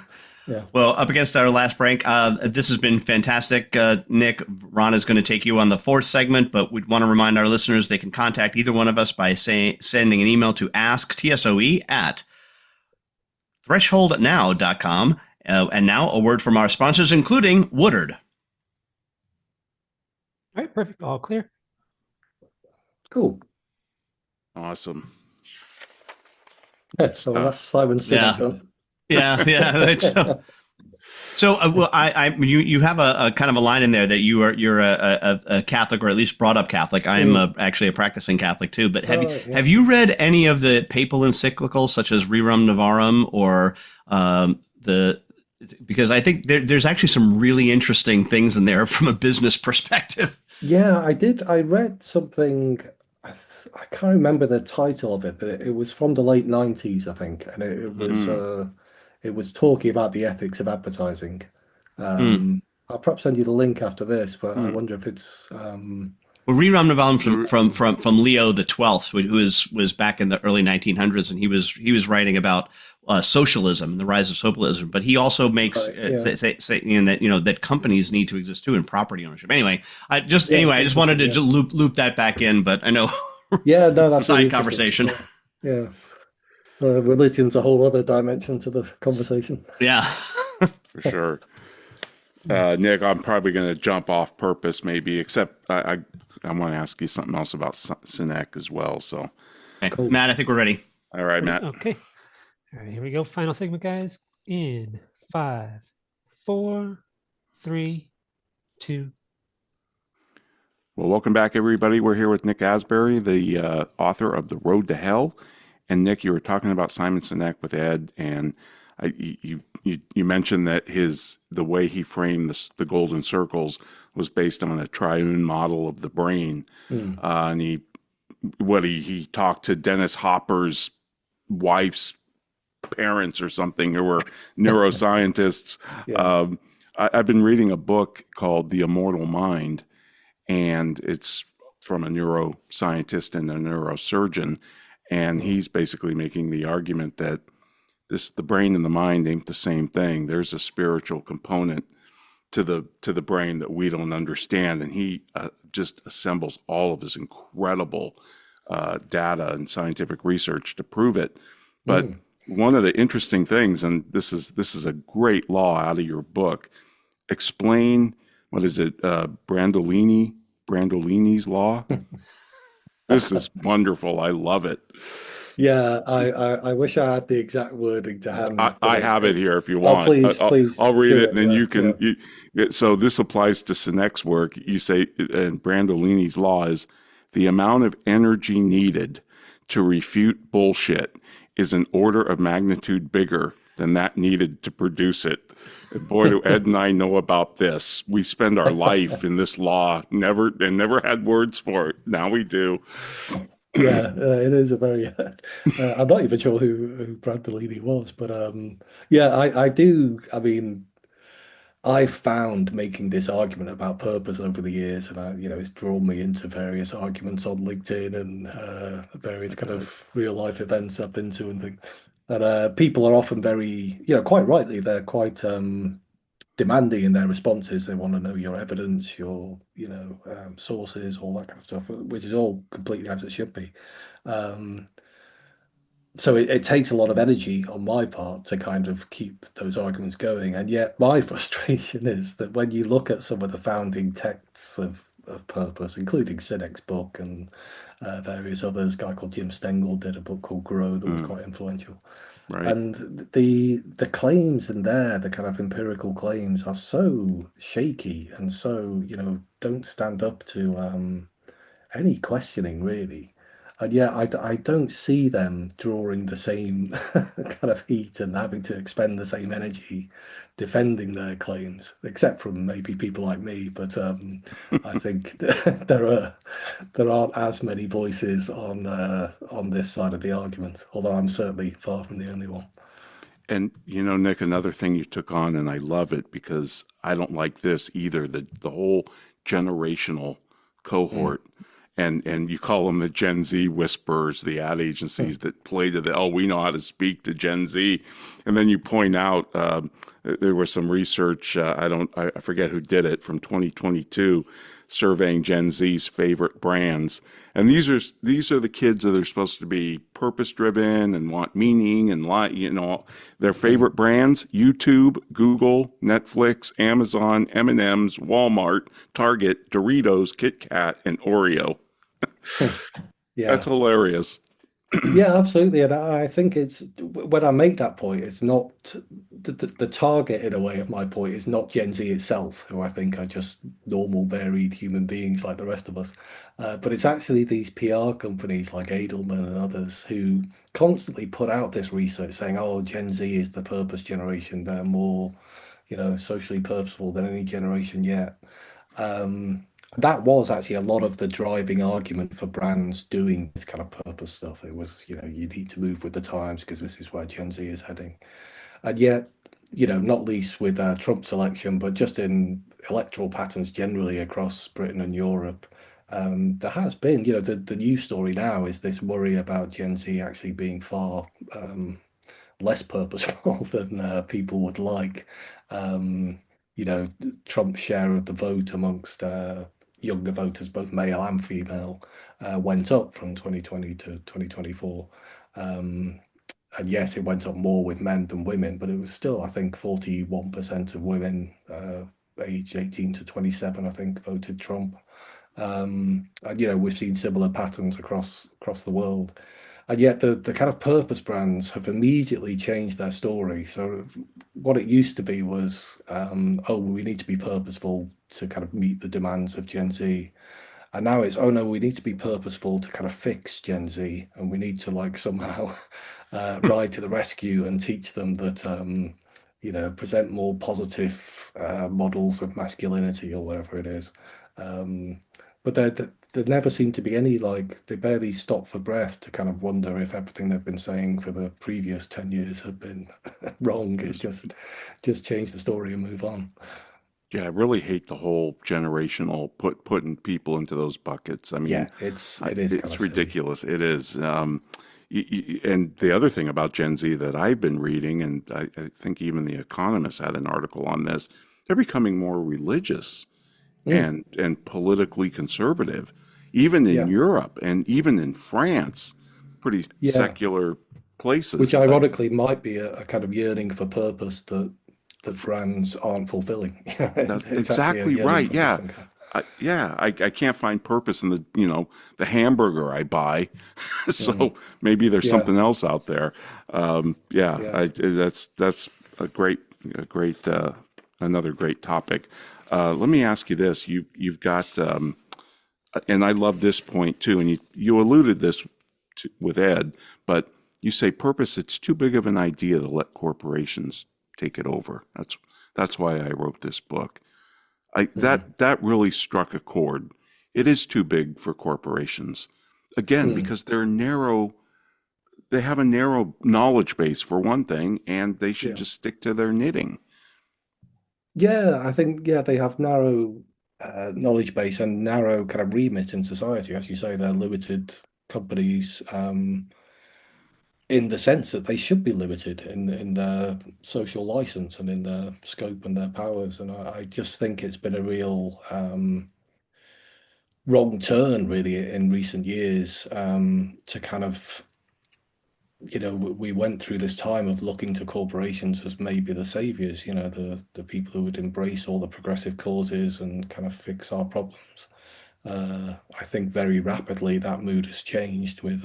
Yeah. Well, up against our last break, this has been fantastic. Nick, Ron is going to take you on the fourth segment, but we'd want to remind our listeners they can contact either one of us by sending an email to ask@TSOE at thresholdnow.com. And now a word from our sponsors, including Woodard. All right, perfect. All clear. Cool. Awesome. So that's Simon Sinek done. Yeah. So you have a kind of a line in there that you're a Catholic, or at least brought up Catholic. I'm actually a practicing Catholic too. But have you read any of the papal encyclicals such as Rerum Novarum or because I think there's actually some really interesting things in there from a business perspective. Yeah, I did. I read something. I can't remember the title of it, but it was from the late 90s, I think, and it was talking about the ethics of advertising. I'll perhaps send you the link after this, but I wonder if it's. Well, Rerum Novarum from Leo the XII, who was back in the early 1900s, and he was writing about socialism, the rise of socialism. But he also makes saying that that companies need to exist too, and property ownership. Anyway, I just wanted to loop that back in, but I know. Yeah, no, that's side conversation. Yeah. Religion's a whole other dimension to the conversation. Yeah, for sure. Nick, I'm probably going to jump off purpose, maybe. Except I want to ask you something else about Sinek as well. So, okay. Cool. Matt, I think we're ready. All right, Matt. Okay. All right, here we go. Final segment, guys. In 5, 4, 3, 2. Well, welcome back, everybody. We're here with Nick Asbury, the author of The Road to Hell. And Nick, you were talking about Simon Sinek with Ed, and you mentioned that the way he framed the golden circles was based on a triune model of the brain. And he talked to Dennis Hopper's wife's parents or something who were neuroscientists. I've been reading a book called The Immortal Mind, and it's from a neuroscientist and a neurosurgeon. And he's basically making the argument that the brain and the mind ain't the same thing. There's a spiritual component to the brain that we don't understand. And he just assembles all of his incredible data and scientific research to prove it. But one of the interesting things, and this is a great law out of your book, explain, what is it, Brandolini's law? This is wonderful. I love it. Yeah, I wish I had the exact wording to hand. I have it here if you want. Please. I'll read it, and then you can. So this applies to Sinek's work. You say, and Brandolini's law is the amount of energy needed to refute bullshit is an order of magnitude bigger than that needed to produce it. Boy, do Ed and I know about this. We spend our life in this law, never had words for it. Now we do. Yeah, it is a very. I'm not even sure who Brad Bellini was, but I do. I mean, I've found making this argument about purpose over the years, and it's drawn me into various arguments on LinkedIn and various kind Okay. of real life events I've been to and things. And people are often very, quite rightly, they're quite demanding in their responses. They want to know your evidence, your, sources, all that kind of stuff, which is all completely as it should be. Um, so it takes a lot of energy on my part to kind of keep those arguments going. And yet my frustration is that when you look at some of the founding texts of purpose, including Sinek's book and various others, a guy called Jim Stengel did a book called Grow that was Mm, quite influential. right. And the claims in there, the kind of empirical claims, are so shaky and so, don't stand up to any questioning really. And yeah, I don't see them drawing the same kind of heat and having to expend the same energy defending their claims, except from maybe people like me. But I think there aren't as many voices on this side of the argument, although I'm certainly far from the only one. And Nick, another thing you took on, and I love it because I don't like this either. The whole generational Mm. cohort, and you call them the Gen Z whisperers, the ad agencies that play to the, oh, we know how to speak to Gen Z, and then you point out there was some research. I forget who did it, from 2022, surveying Gen Z's favorite brands. And these are the kids that are supposed to be purpose driven and want meaning and their Mm. favorite brands: YouTube, Google, Netflix, Amazon, M&M's, Walmart, Target, Doritos, Kit Kat, and Oreo. That's Yeah. hilarious. Yeah, absolutely. And I think it's when I make that point, it's not the target in a way of my point is not Gen Z itself, who I think are just normal, varied human beings like the rest of us. But it's actually these PR companies like Edelman and others who constantly put out this research saying, oh, Gen Z is the purpose generation. They're more, socially purposeful than any generation yet. Um, that was actually a lot of the driving argument for brands doing this kind of purpose stuff. It was, you need to move with the times because this is where Gen Z is heading. And yet, not least with Trump's election, but just in electoral patterns generally across Britain and Europe, there has been, the news story now is this worry about Gen Z actually being far less purposeful than people would like. Um, Trump's share of the vote amongst younger voters, both male and female, went up from 2020 to 2024. And yes, it went up more with men than women, but it was still, I think, 41% of women aged 18 to 27, I think, voted Trump. And we've seen similar patterns across the world. And yet the kind of purpose brands have immediately changed their story. So what it used to be was, oh, we need to be purposeful to kind of meet the demands of Gen Z. And now it's, oh no, we need to be purposeful to kind of fix Gen Z, and we need to like somehow ride to the rescue and teach them that present more positive models of masculinity or whatever it is. Um, but there never seem to be any like they barely stop for breath to kind of wonder if everything they've been saying for the previous 10 years have been wrong. It's just change the story and move on. Yeah, I really hate the whole generational putting people into those buckets. I mean, Yeah, it is kind it's of silly. ridiculous. It is. And the other thing about Gen Z that I've been reading, and I think even The Economist had an article on this, they're becoming more religious Mm, and politically conservative, even in yeah, Europe and even in France, pretty yeah. secular Which places. ironically might be a kind of yearning for purpose that brands aren't fulfilling. That's It's actually a exactly yearning right. for a Yeah. different kind. I can't find purpose in the hamburger I buy. Mm, So maybe there's yeah, something else out there. Yeah, yeah. that's a great another great topic. Let me ask you this: you've got, and I love this point too, and you alluded this with Ed, but you say purpose. It's too big of an idea to let corporations take it over. That's why I wrote this book. Mhm, That really struck a chord. It is too big for corporations. Again, mm, because they have a narrow knowledge base for one thing, and they should yeah. just stick to their knitting. Yeah, I think they have narrow knowledge base and narrow kind of remit in society. As you say, they're limited companies in the sense that they should be limited in their social license and in their scope and their powers. And I just think it's been a real wrong turn, really, in recent years to kind of we went through this time of looking to corporations as maybe the saviors, the people who would embrace all the progressive causes and kind of fix our problems. I think very rapidly that mood has changed with,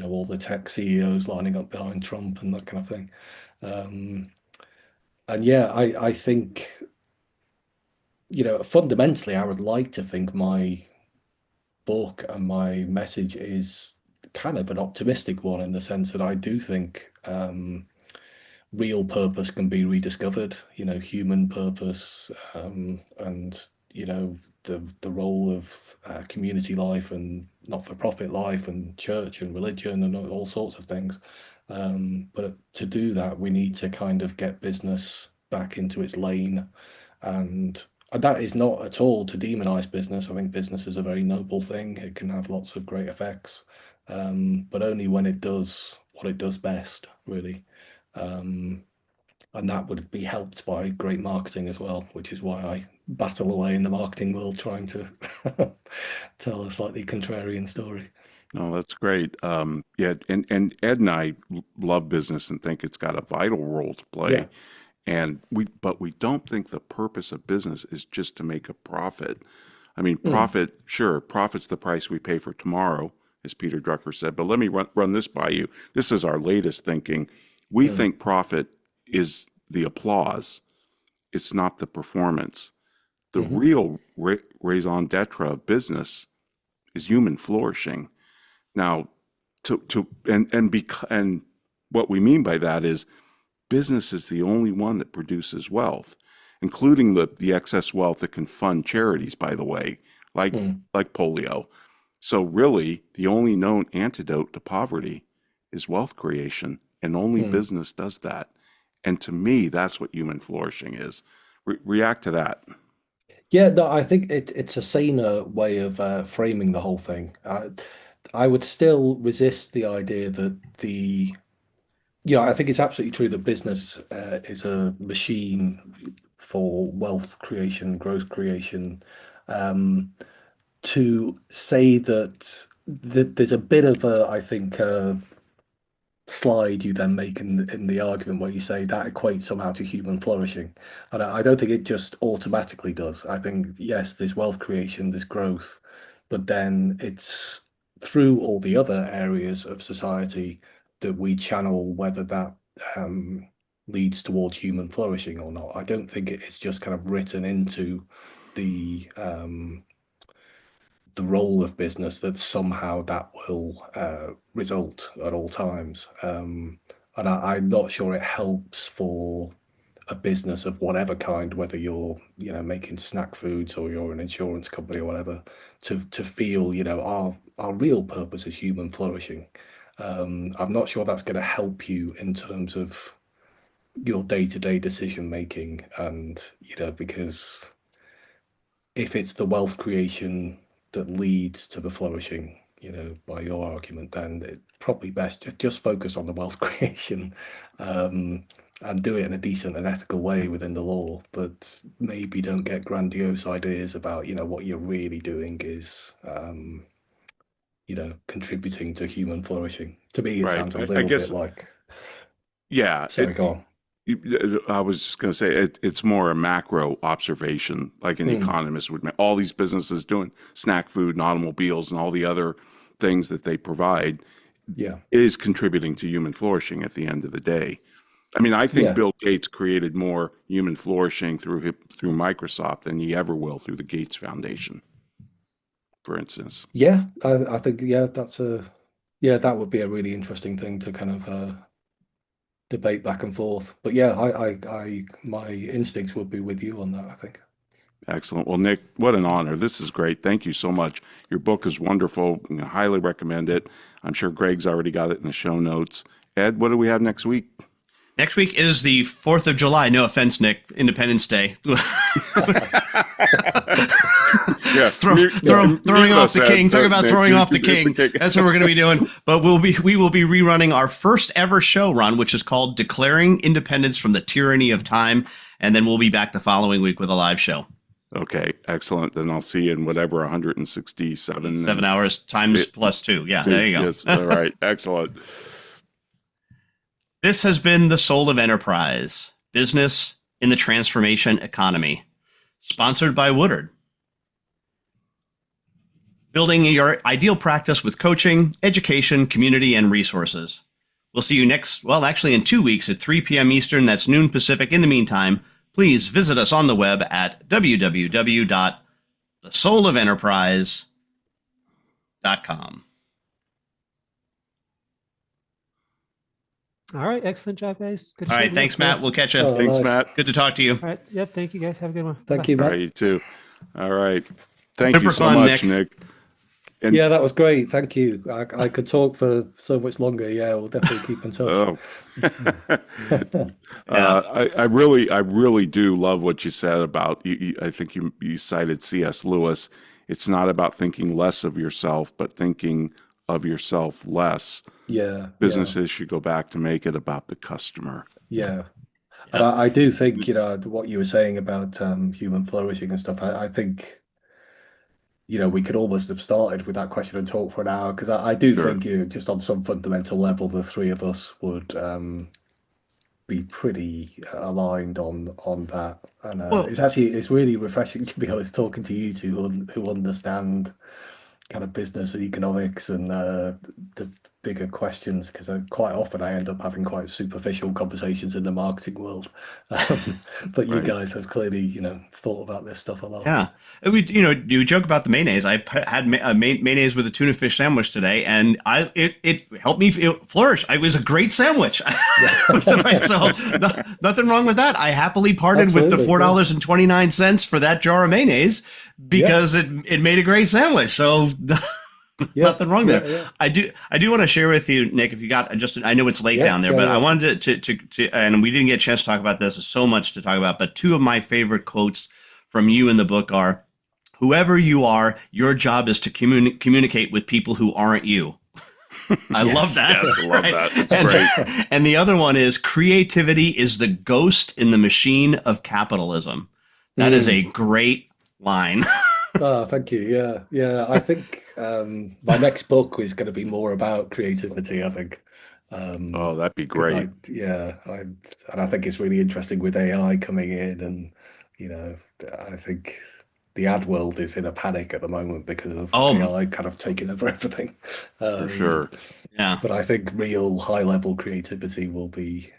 all the tech CEOs lining up behind Trump and that kind of thing. And yeah, I think, fundamentally, I would like to think my book and my message is kind of an optimistic one in the sense that I do think real purpose can be rediscovered, human purpose, and the role of community life and not-for-profit life and church and religion and all sorts of things. But to do that, we need to kind of get business back into its lane, and that is not at all to demonize business. I think business is a very noble thing. It can have lots of great effects, but only when it does what it does best, really. Um, and that would be helped by great marketing as well, which is why I battle away in the marketing world trying to tell a slightly contrarian story. No, that's great. Yeah, and Ed and I love business and think it's got a vital role to Yeah. play. But we don't think the purpose of business is just to make a profit. I mean, Mm, sure, profit's the price we pay for tomorrow, as Peter Drucker said. But let me run this by you. This is our latest thinking. We mm, think profit is the applause. It's not the performance. The mhm, real raison d'etre of business is human flourishing. Now, and what we mean by that is business is the only one that produces wealth, including the excess wealth that can fund charities, by the way, like mm, like polio. So really, the only known antidote to poverty is wealth creation, and only mm. business does that. And to me, that's what human flourishing is. React to that. Yeah, no, I think it's a saner way of framing the whole thing. I would still resist the idea that I think it's absolutely true that business is a machine for wealth creation, growth creation. Um, to say that there's a bit of a, I think, slide you then make in the argument where you say that equates somehow to human flourishing. And I don't think it just automatically does. I think, yes, there's wealth creation, there's growth, but then it's through all the other areas of society that we channel whether that um, leads towards human flourishing or not. I don't think it's just kind of written into the the role of business that somehow that will result at all times. And I'm not sure it helps for a business of whatever kind, whether you're, making snack foods or you're an insurance company or whatever, to feel, our real purpose is human flourishing. I'm not sure that's going to help you in terms of your day-to-day decision making, and because if it's the wealth creation that leads to the flourishing, by your argument, then it's probably best to just focus on the wealth creation, um, and do it in a decent and ethical way within the law. But maybe don't get grandiose ideas about, what you're really doing is, contributing to human flourishing. To me, it Right. sounds a I little bit guess, like, yeah. sorry, go on. I was just going to say it's more a macro observation, like an Mm, economist would make. All these businesses doing snack food and automobiles and all the other things that they provide yeah, is contributing to human flourishing at the end of the day. I mean, I think yeah. Bill Gates created more human flourishing through Microsoft than he ever will through the Gates Foundation, for instance. Yeah, I think that would be a really interesting thing to kind of debate back and forth. But yeah, my instincts would be with you on that, I think. Excellent. Well, Nick, what an honor. This is great. Thank you so much. Your book is wonderful. I highly recommend it. I'm sure Greg's already got it in the show notes. Ed, what do we have next week? Next week is the 4th of July. No offense, Nick. Independence Day. Yes, Throwing off the king. Talk about Nick, throwing off the the king. That's what we're going to be doing. But we will be rerunning our first ever show, Ron, which is called Declaring Independence from the Tyranny of Time. And then we'll be back the following week with a live show. Okay, excellent. Then I'll see you in whatever 167. 7 hours times plus 2. Yeah, there you go. Yes, all right, excellent. This has been The Soul of Enterprise, Business in the Transformation Economy, sponsored by Woodard. Building your ideal practice with coaching, education, community, and resources. We'll see you in 2 weeks at 3 p.m. Eastern. That's noon Pacific. In the meantime, please visit us on the web at www.thesoulofenterprise.com. All right. Excellent job, guys. Good All show. right. Thanks, Matt. We'll catch you. Oh, Thanks, nice. Matt. Good to talk to you. All right. Yep. Thank you, guys. Have a good one. Thank Bye. you, All Matt. right, you too. All right. Thank Super you so fun, much, Nick. And- Yeah, that was great. Thank you. I could talk for so much longer. Yeah, we'll definitely keep in touch. I really do love what you said about. I think you cited C.S. Lewis. It's not about thinking less of yourself, but thinking of yourself less. Yeah. Businesses should go back to make it about the customer. Yeah. And I do think, what you were saying about human flourishing and stuff, I think, we could almost have started with that question and talk for an hour, because I do Sure. think, just on some fundamental level, the three of us would be pretty aligned on that. And it's really refreshing, to be honest, talking to you two who understand kind of business and economics and the bigger questions, because quite often I end up having quite superficial conversations in the marketing world. But you Right. guys have clearly, thought about this stuff a lot. Yeah. You joke about the mayonnaise. I had mayonnaise with a tuna fish sandwich today, and it helped me flourish. It was a great sandwich. So nothing wrong with that. I happily parted with the $4.29 for that jar of mayonnaise because it made a great sandwich. So nothing wrong there. Yeah. I do want to share with you, Nick, if you got I know it's late down there, but I wanted to and we didn't get a chance to talk about this. There's so much to talk about, but two of my favorite quotes from you in the book are, "Whoever you are, your job is to communicate with people who aren't you." I love that. Yes, I love that. It's great. And the other one is, "Creativity is the ghost in the machine of capitalism." That is a great line. Oh, thank you. Yeah. I think my next book is going to be more about creativity, I think. That'd be great. And I think it's really interesting with AI coming in, and I think the ad world is in a panic at the moment because of AI kind of taking over everything. For sure. Yeah. But I think real high-level creativity will be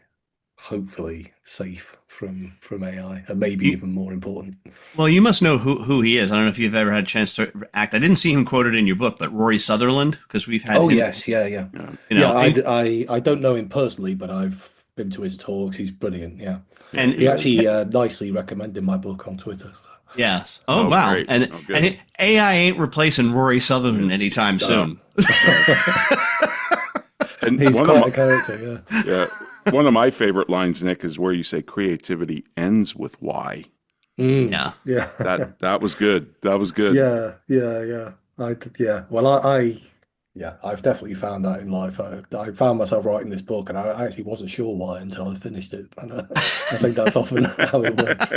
hopefully safe from AI, and maybe even more important. Well, you must know who he is. I don't know if you've ever had a chance to act. I didn't see him quoted in your book, but Rory Sutherland, because we've had. Oh him, yes, yeah. I don't know him personally, but I've been to his talks. He's brilliant. Yeah, and he actually nicely recommended my book on Twitter. So. Yes. Oh wow. Great. And AI ain't replacing Rory Sutherland anytime soon. And He's quite a character. Yeah. One of my favorite lines, Nick, is where you say creativity ends with why. Yeah. That was good. That was good. Yeah. Well, I've definitely found that in life. I found myself writing this book, and I actually wasn't sure why until I finished it. And I think that's often how it works.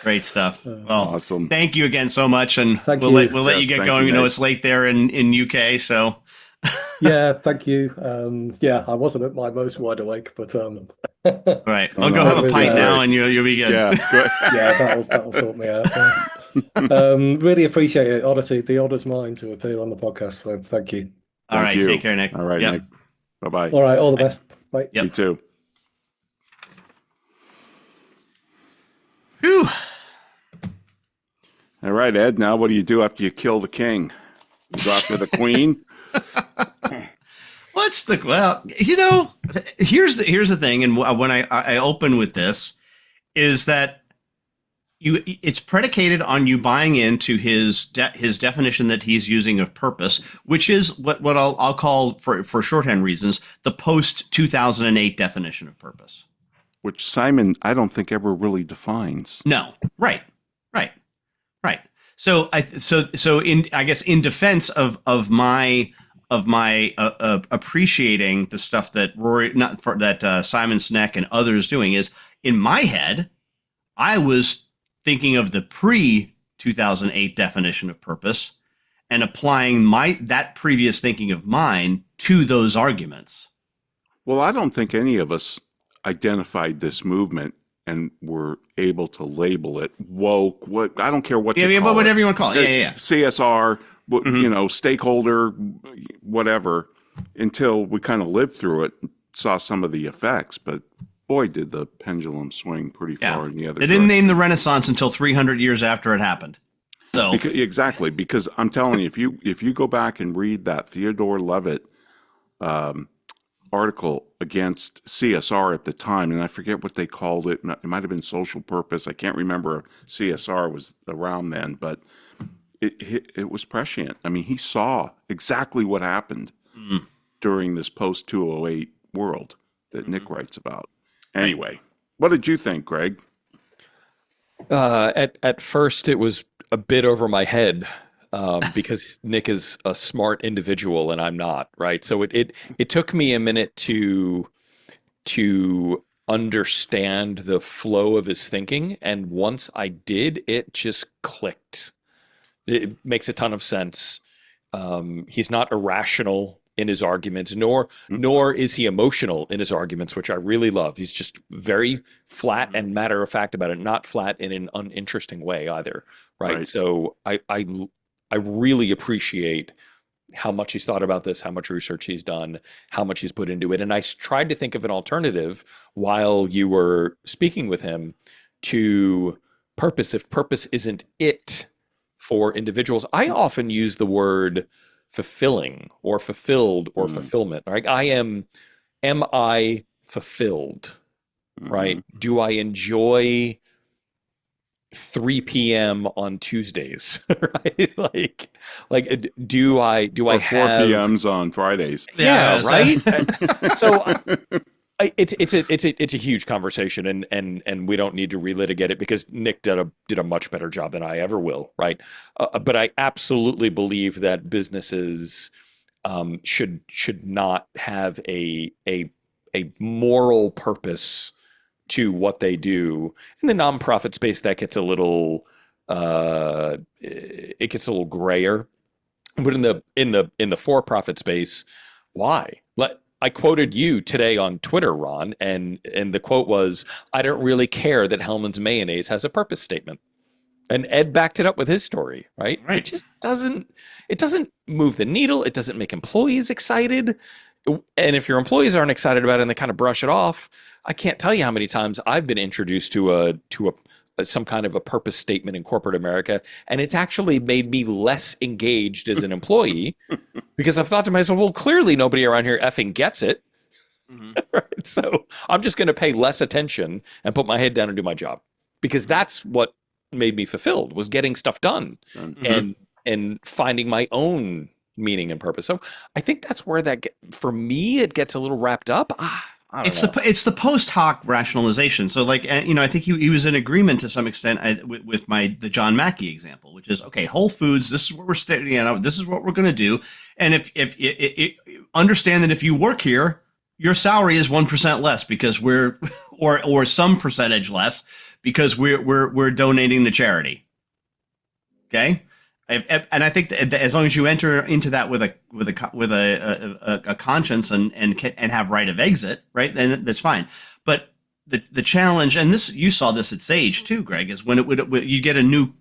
Great stuff. Well, awesome. Thank you again so much, and we'll let you get going. You, it's late there in UK, so. Yeah, thank you. I wasn't at my most wide awake, but All right, I'll go have a pint now, and you'll be good. Yeah, that'll sort me out. Really appreciate it. Honestly, the honor's mine to appear on the podcast. So thank you. All right, you. take care, Nick. All right, Nick. Bye-bye. All right, all the best. Bye. Yep. You too. Whew. All right, Ed. Now, what do you do after you kill the king? You go after the queen. Here's the thing, and when I open with this, is that it's predicated on you buying into his definition that he's using of purpose, which is what I'll call, for shorthand reasons, the post 2008 definition of purpose, which Simon, I don't think, ever really defines. No, right. So I guess in defense of my appreciating the stuff that Simon Sinek and others doing, is in my head, I was thinking of the pre-2008 definition of purpose and applying that previous thinking of mine to those arguments. Well, I don't think any of us identified this movement and were able to label it woke. I don't care what you call it. Whatever you want to call it. Yeah. CSR, stakeholder, whatever, until we kind of lived through it, saw some of the effects. But boy, did the pendulum swing pretty far in the other direction. They didn't name the Renaissance until 300 years after it happened. So exactly, because I'm telling you, if you go back and read that Theodore Levitt article against CSR at the time, and I forget what they called it. It might have been social purpose. I can't remember if CSR was around then, but it was prescient. I mean, he saw exactly what happened during this post 2008 world that Nick writes about. Anyway, what did you think, Greg? At first, it was a bit over my head because Nick is a smart individual and I'm not, right? So it took me a minute to understand the flow of his thinking, and once I did, it just clicked. It makes a ton of sense. He's not irrational in his arguments, nor is he emotional in his arguments, which I really love. He's just very flat and matter of fact about it, not flat in an uninteresting way either, right? So I really appreciate how much he's thought about this, how much research he's done, how much he's put into it. And I tried to think of an alternative while you were speaking with him to purpose. If purpose isn't it for individuals, I often use the word fulfilling or fulfilled or fulfillment, right? Am I fulfilled, right? Do I enjoy 3 p.m. on Tuesdays, right? Like do I or have 4 p.m.s on Fridays? Yeah, right. So it's a huge conversation, and we don't need to relitigate it because Nick did a much better job than I ever will, right? But I absolutely believe that businesses should not have a moral purpose to what they do. In the nonprofit space, that gets a little grayer, but in the for-profit space, why? I quoted you today on Twitter, Ron, and the quote was, "I don't really care that Hellman's mayonnaise has a purpose statement." And Ed backed it up with his story, right? It just doesn't move the needle. It doesn't make employees excited. And if your employees aren't excited about it and they kind of brush it off, I can't tell you how many times I've been introduced to some kind of a purpose statement in corporate America, and it's actually made me less engaged as an employee because I've thought to myself, well, clearly nobody around here effing gets it. Right? So I'm just going to pay less attention and put my head down and do my job, because that's what made me fulfilled, was getting stuff done and finding my own meaning and purpose. So I think that's where for me, it gets a little wrapped up. It's the post hoc rationalization. So I think he was in agreement to some extent with the John Mackey example, which is, okay, Whole Foods, this is what this is what we're going to do. And if understand that if you work here, your salary is 1% less because or some percentage less because we're donating to charity. Okay. And I think that as long as you enter into that with a conscience and have right of exit, right, then that's fine. But the challenge, and this, you saw this at Sage too, Greg, is when you get a new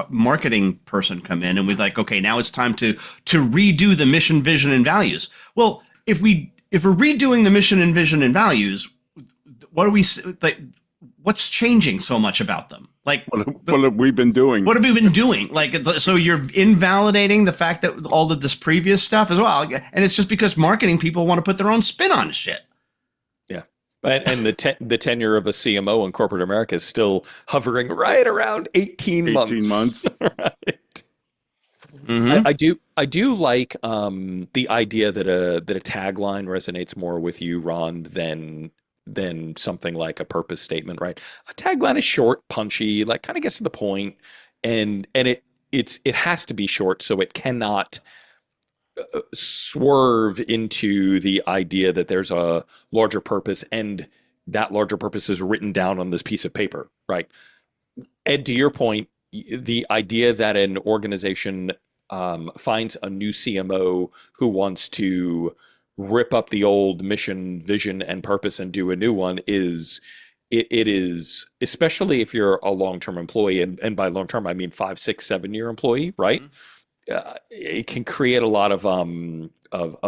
marketing person come in and we're like, okay, now it's time to redo the mission, vision, and values. Well, if we're redoing the mission and vision and values, what's changing so much about them? Like, what have we been doing? What have we been doing? Like, so you're invalidating the fact that all of this previous stuff as well. And it's just because marketing people want to put their own spin on shit. Yeah. And the tenure of a CMO in corporate America is still hovering right around 18 months. 18 months. Right. Mhm. I do like the idea that a tagline resonates more with you, Ron, than something like a purpose statement, right? A tagline is short, punchy, like kind of gets to the point, and it has to be short so it cannot swerve into the idea that there's a larger purpose and that larger purpose is written down on this piece of paper, right? Ed, to your point, the idea that an organization finds a new CMO who wants to rip up the old mission, vision, and purpose and do a new one is it is, especially if you're a long-term employee, and by long-term I mean 5, 6, 7 year employee, right? It can create a lot of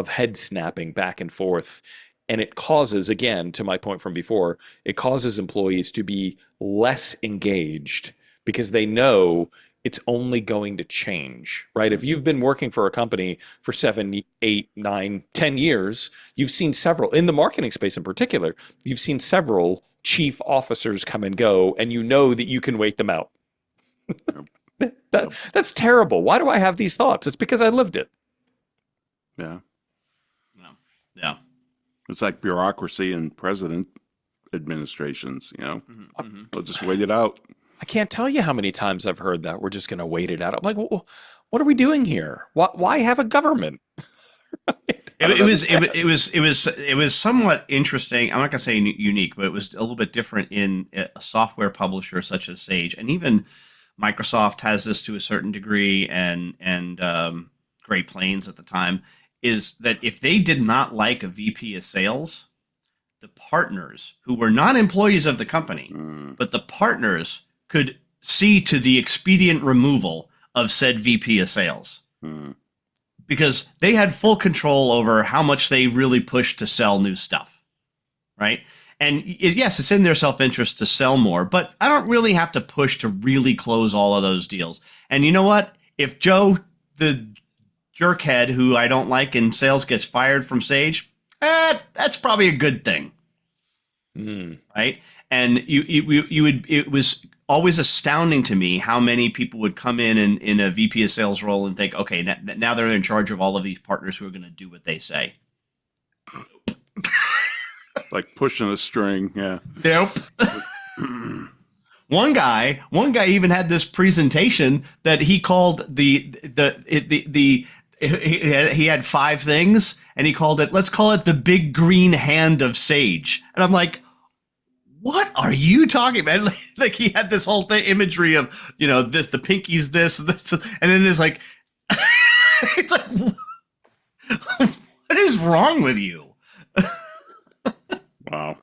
head snapping back and forth, and it causes, again, to my point from before, it causes employees to be less engaged because they know it's only going to change, right? If you've been working for a company for 7, 8, 9, 10 years, you've seen several, in the marketing space in particular, you've seen several chief officers come and go, and you know that you can wait them out. That's terrible. Why do I have these thoughts? It's because I lived it. Yeah. Yeah. It's like bureaucracy and president administrations, you know. Mm-hmm. They'll just wait it out. I can't tell you how many times I've heard that. We're just going to wait it out. I'm like, well, what are we doing here? Why have a government? It was somewhat interesting. I'm not going to say unique, but it was a little bit different in a software publisher such as Sage, and even Microsoft has this to a certain degree, and Great Plains at the time, is that if they did not like a VP of sales, the partners who were not employees of the company, but the partners could see to the expedient removal of said VP of sales. Because they had full control over how much they really pushed to sell new stuff, right? And yes, it's in their self-interest to sell more, but I don't really have to push to really close all of those deals. And you know what? If Joe, the jerkhead who I don't like in sales, gets fired from Sage, that's probably a good thing, right? And it was always astounding to me how many people would come in a VP of sales role and think, okay, now they're in charge of all of these partners who are going to do what they say. Like pushing a string, yeah. Nope. One guy even had this presentation that he called he had 5 things, and he called it, let's call it the big green hand of Sage. And I'm like, what are you talking about? Like he had this whole imagery of, this, the pinky's this, and then it's like, it's like, what is wrong with you? Wow.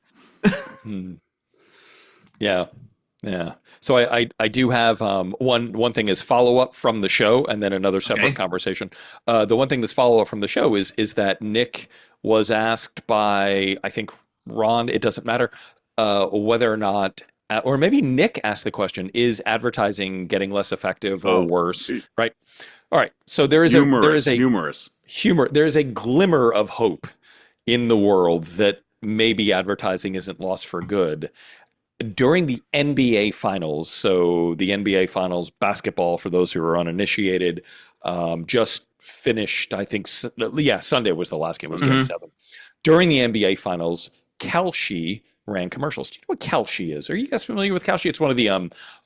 Yeah. So I do have one thing is follow up from the show, and then another separate conversation. The one thing that's follow up from the show is that Nick was asked by, I think, Ron, it doesn't matter, whether or not, or maybe Nick asked the question: is advertising getting less effective or worse? Right. All right. So there is a glimmer of hope in the world that maybe advertising isn't lost for good. During the NBA Finals, so the NBA Finals basketball, for those who are uninitiated, just finished, I think, Sunday was the last game, it was Game 7. During the NBA Finals, Kalshi ran commercials. Do you know what Kalshi is? Are you guys familiar with Kalshi? It's one of the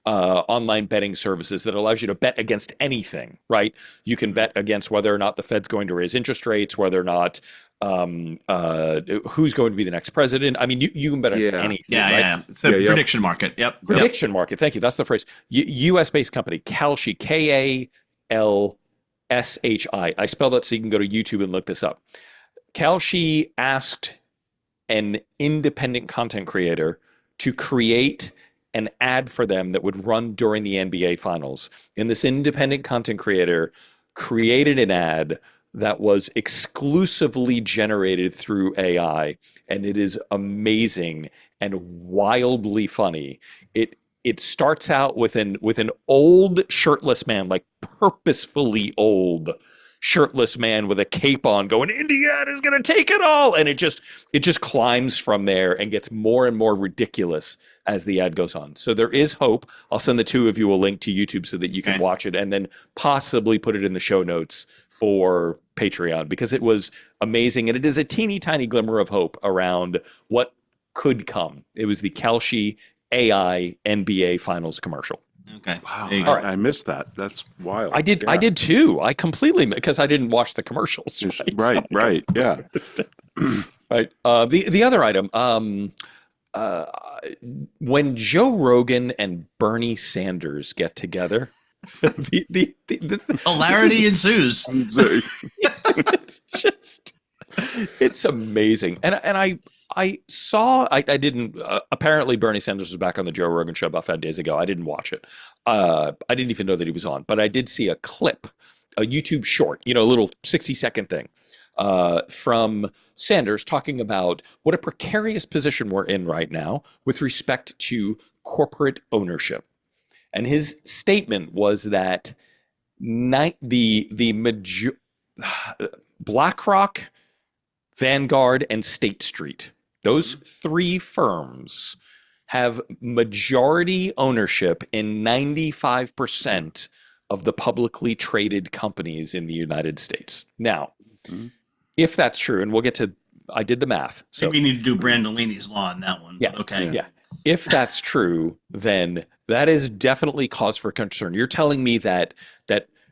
online betting services that allows you to bet against anything, right? You can bet against whether or not the Fed's going to raise interest rates, whether or not who's going to be the next president. I mean, you can bet on anything. Right? Yeah. It's a prediction market. Yep. Prediction market. Thank you. That's the phrase. U.S.-based company, Kalshi, Kalshi. I spelled it so you can go to YouTube and look this up. Kalshi asked an independent content creator to create an ad for them that would run during the NBA Finals. And this independent content creator created an ad that was exclusively generated through AI, and it is amazing and wildly funny. It starts out with an old shirtless man, like purposefully old shirtless man with a cape on going, Indiana's going to take it all. And it just climbs from there and gets more and more ridiculous as the ad goes on. So there is hope. I'll send the two of you a link to YouTube so that you can watch it and then possibly put it in the show notes for Patreon, because it was amazing. And it is a teeny tiny glimmer of hope around what could come. It was the Kalshi AI NBA Finals commercial. Okay. Wow, All right. I missed that. That's wild. I did too. I completely, because I didn't watch the commercials. Right, yeah. Right. The other item, when Joe Rogan and Bernie Sanders get together, Hilarity ensues. It's amazing. And I saw, I didn't, apparently Bernie Sanders was back on the Joe Rogan show about 5 days ago. I didn't watch it. I didn't even know that he was on, but I did see a clip, a YouTube short, a little 60-second thing from Sanders talking about what a precarious position we're in right now with respect to corporate ownership. And his statement was that BlackRock, Vanguard, and State Street, those three firms have majority ownership in 95% of the publicly traded companies in the United States. Now, if that's true, and we'll get to, I did the math. So we need to do Brandolini's law on that one. Yeah. Okay. Yeah. If that's true, then that is definitely cause for concern. You're telling me that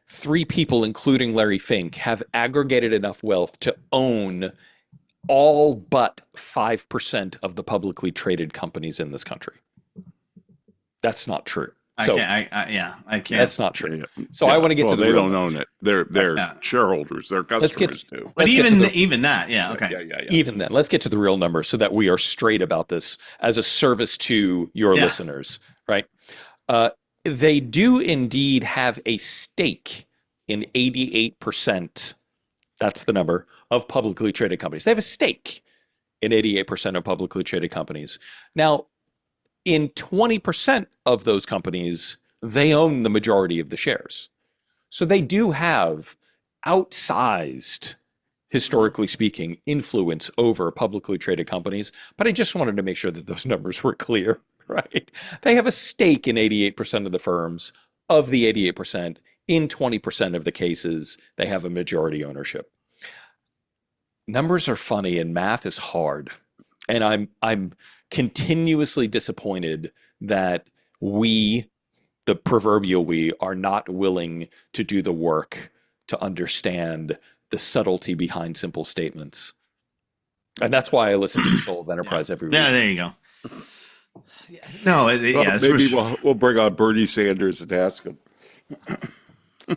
three people, including Larry Fink, have aggregated enough wealth to own all but 5% of the publicly traded companies in this country. That's not true. So I can't. That's not true. So I want to get to the they real don't numbers. own it. They're shareholders. Their customers do. But Let's even that, yeah, okay. Yeah. Even then, let's get to the real numbers so that we are straight about this as a service to your listeners, right? They do indeed have a stake in 88%, that's the number, of publicly traded companies. They have a stake in 88% of publicly traded companies. Now, in 20% of those companies, they own the majority of the shares. So they do have outsized, historically speaking, influence over publicly traded companies. But I just wanted to make sure that those numbers were clear, right? They have a stake in 88% of the firms. Of the 88%, in 20% of the cases, they have a majority ownership. Numbers are funny and math is hard. And I'm continuously disappointed that we, the proverbial we, are not willing to do the work to understand the subtlety behind simple statements. And that's why I listen to the Soul of Enterprise every week. Yeah, there you go. No, maybe we'll bring on Bernie Sanders and ask him.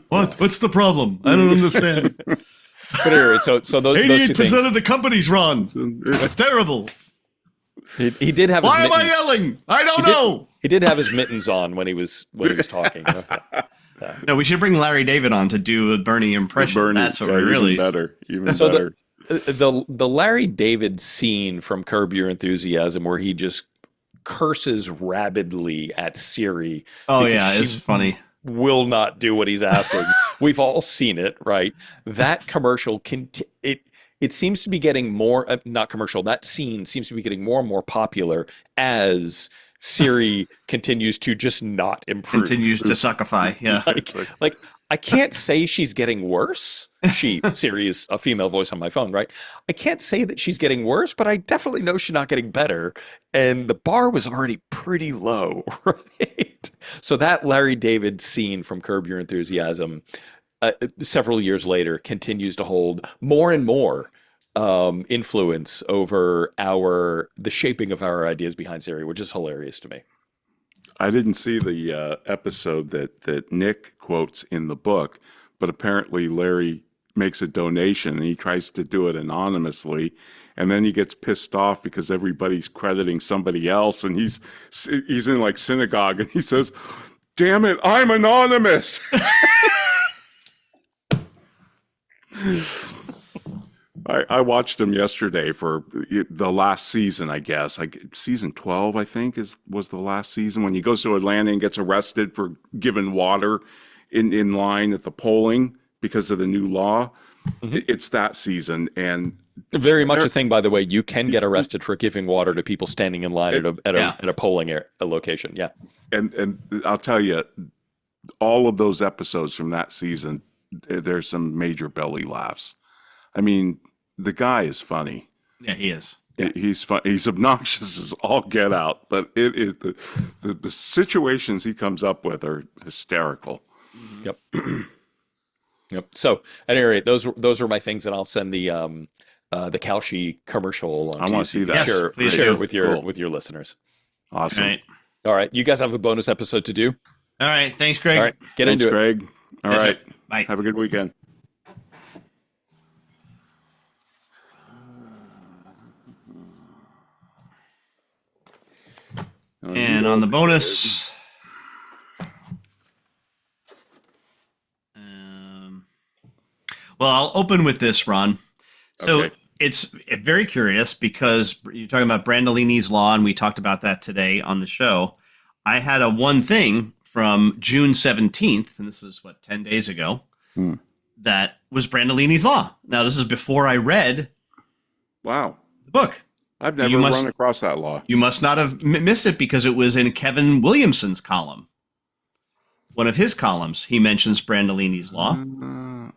What's the problem? I don't understand. But anyway, so those 88% of the company's wrong. That's terrible. He did have. Why am I yelling? I don't know. He did have his mittens on when he was talking. No, we should bring Larry David on to do a Bernie impression. That's what we really better. Even so better. The Larry David scene from Curb Your Enthusiasm, where he just curses rabidly at Siri. Oh yeah, it's funny. Will not do what he's asking. We've all seen it, right? That commercial it seems to be getting more, not commercial, that scene seems to be getting more and more popular as Siri continues to just not improve. Continues to suckify, yeah. Like I can't say she's getting worse. Siri is a female voice on my phone, right? I can't say that she's getting worse, but I definitely know she's not getting better. And the bar was already pretty low, right? So that Larry David scene from Curb Your Enthusiasm, several years later, continues to hold more and more influence over the shaping of our ideas behind Siri, which is hilarious to me. I didn't see the episode that Nick quotes in the book, but apparently Larry makes a donation and he tries to do it anonymously, and then he gets pissed off because everybody's crediting somebody else, and he's in like synagogue and he says, "Damn it, I'm anonymous." I watched him yesterday for the last season, I guess. Season 12, I think, was the last season, when he goes to Atlanta and gets arrested for giving water in line at the polling because of the new law. It's that season, and very much a thing, by the way. You can get arrested for giving water to people standing in line at a polling location. Yeah, and I'll tell you, all of those episodes from that season, there's some major belly laughs. I mean, the guy is funny. Yeah, he is. Yeah. He's fun. He's obnoxious as all get out, but it is the situations he comes up with are hysterical. Yep. Yep. So at any rate, those are my things, and I'll send the Kalshi commercial on. I want to see that. Share, please share do. it with your listeners. Awesome. All right. All right, you guys have a bonus episode to do. All right. Thanks, Greg. All right, get Thanks, into it. Greg. All Catch right. up. Bye. Have a good weekend. And on the bonus, well, I'll open with this, Ron. So Okay. it's very curious because you're talking about Brandolini's Law, and we talked about that today on the show. I had a one thing from June 17th, and this is, 10 days ago, that was Brandolini's Law. Now, this is before I read Wow. the book. I've never You must- run across that law. You must not have missed it because it was in Kevin Williamson's column. One of his columns, he mentions Brandolini's Law.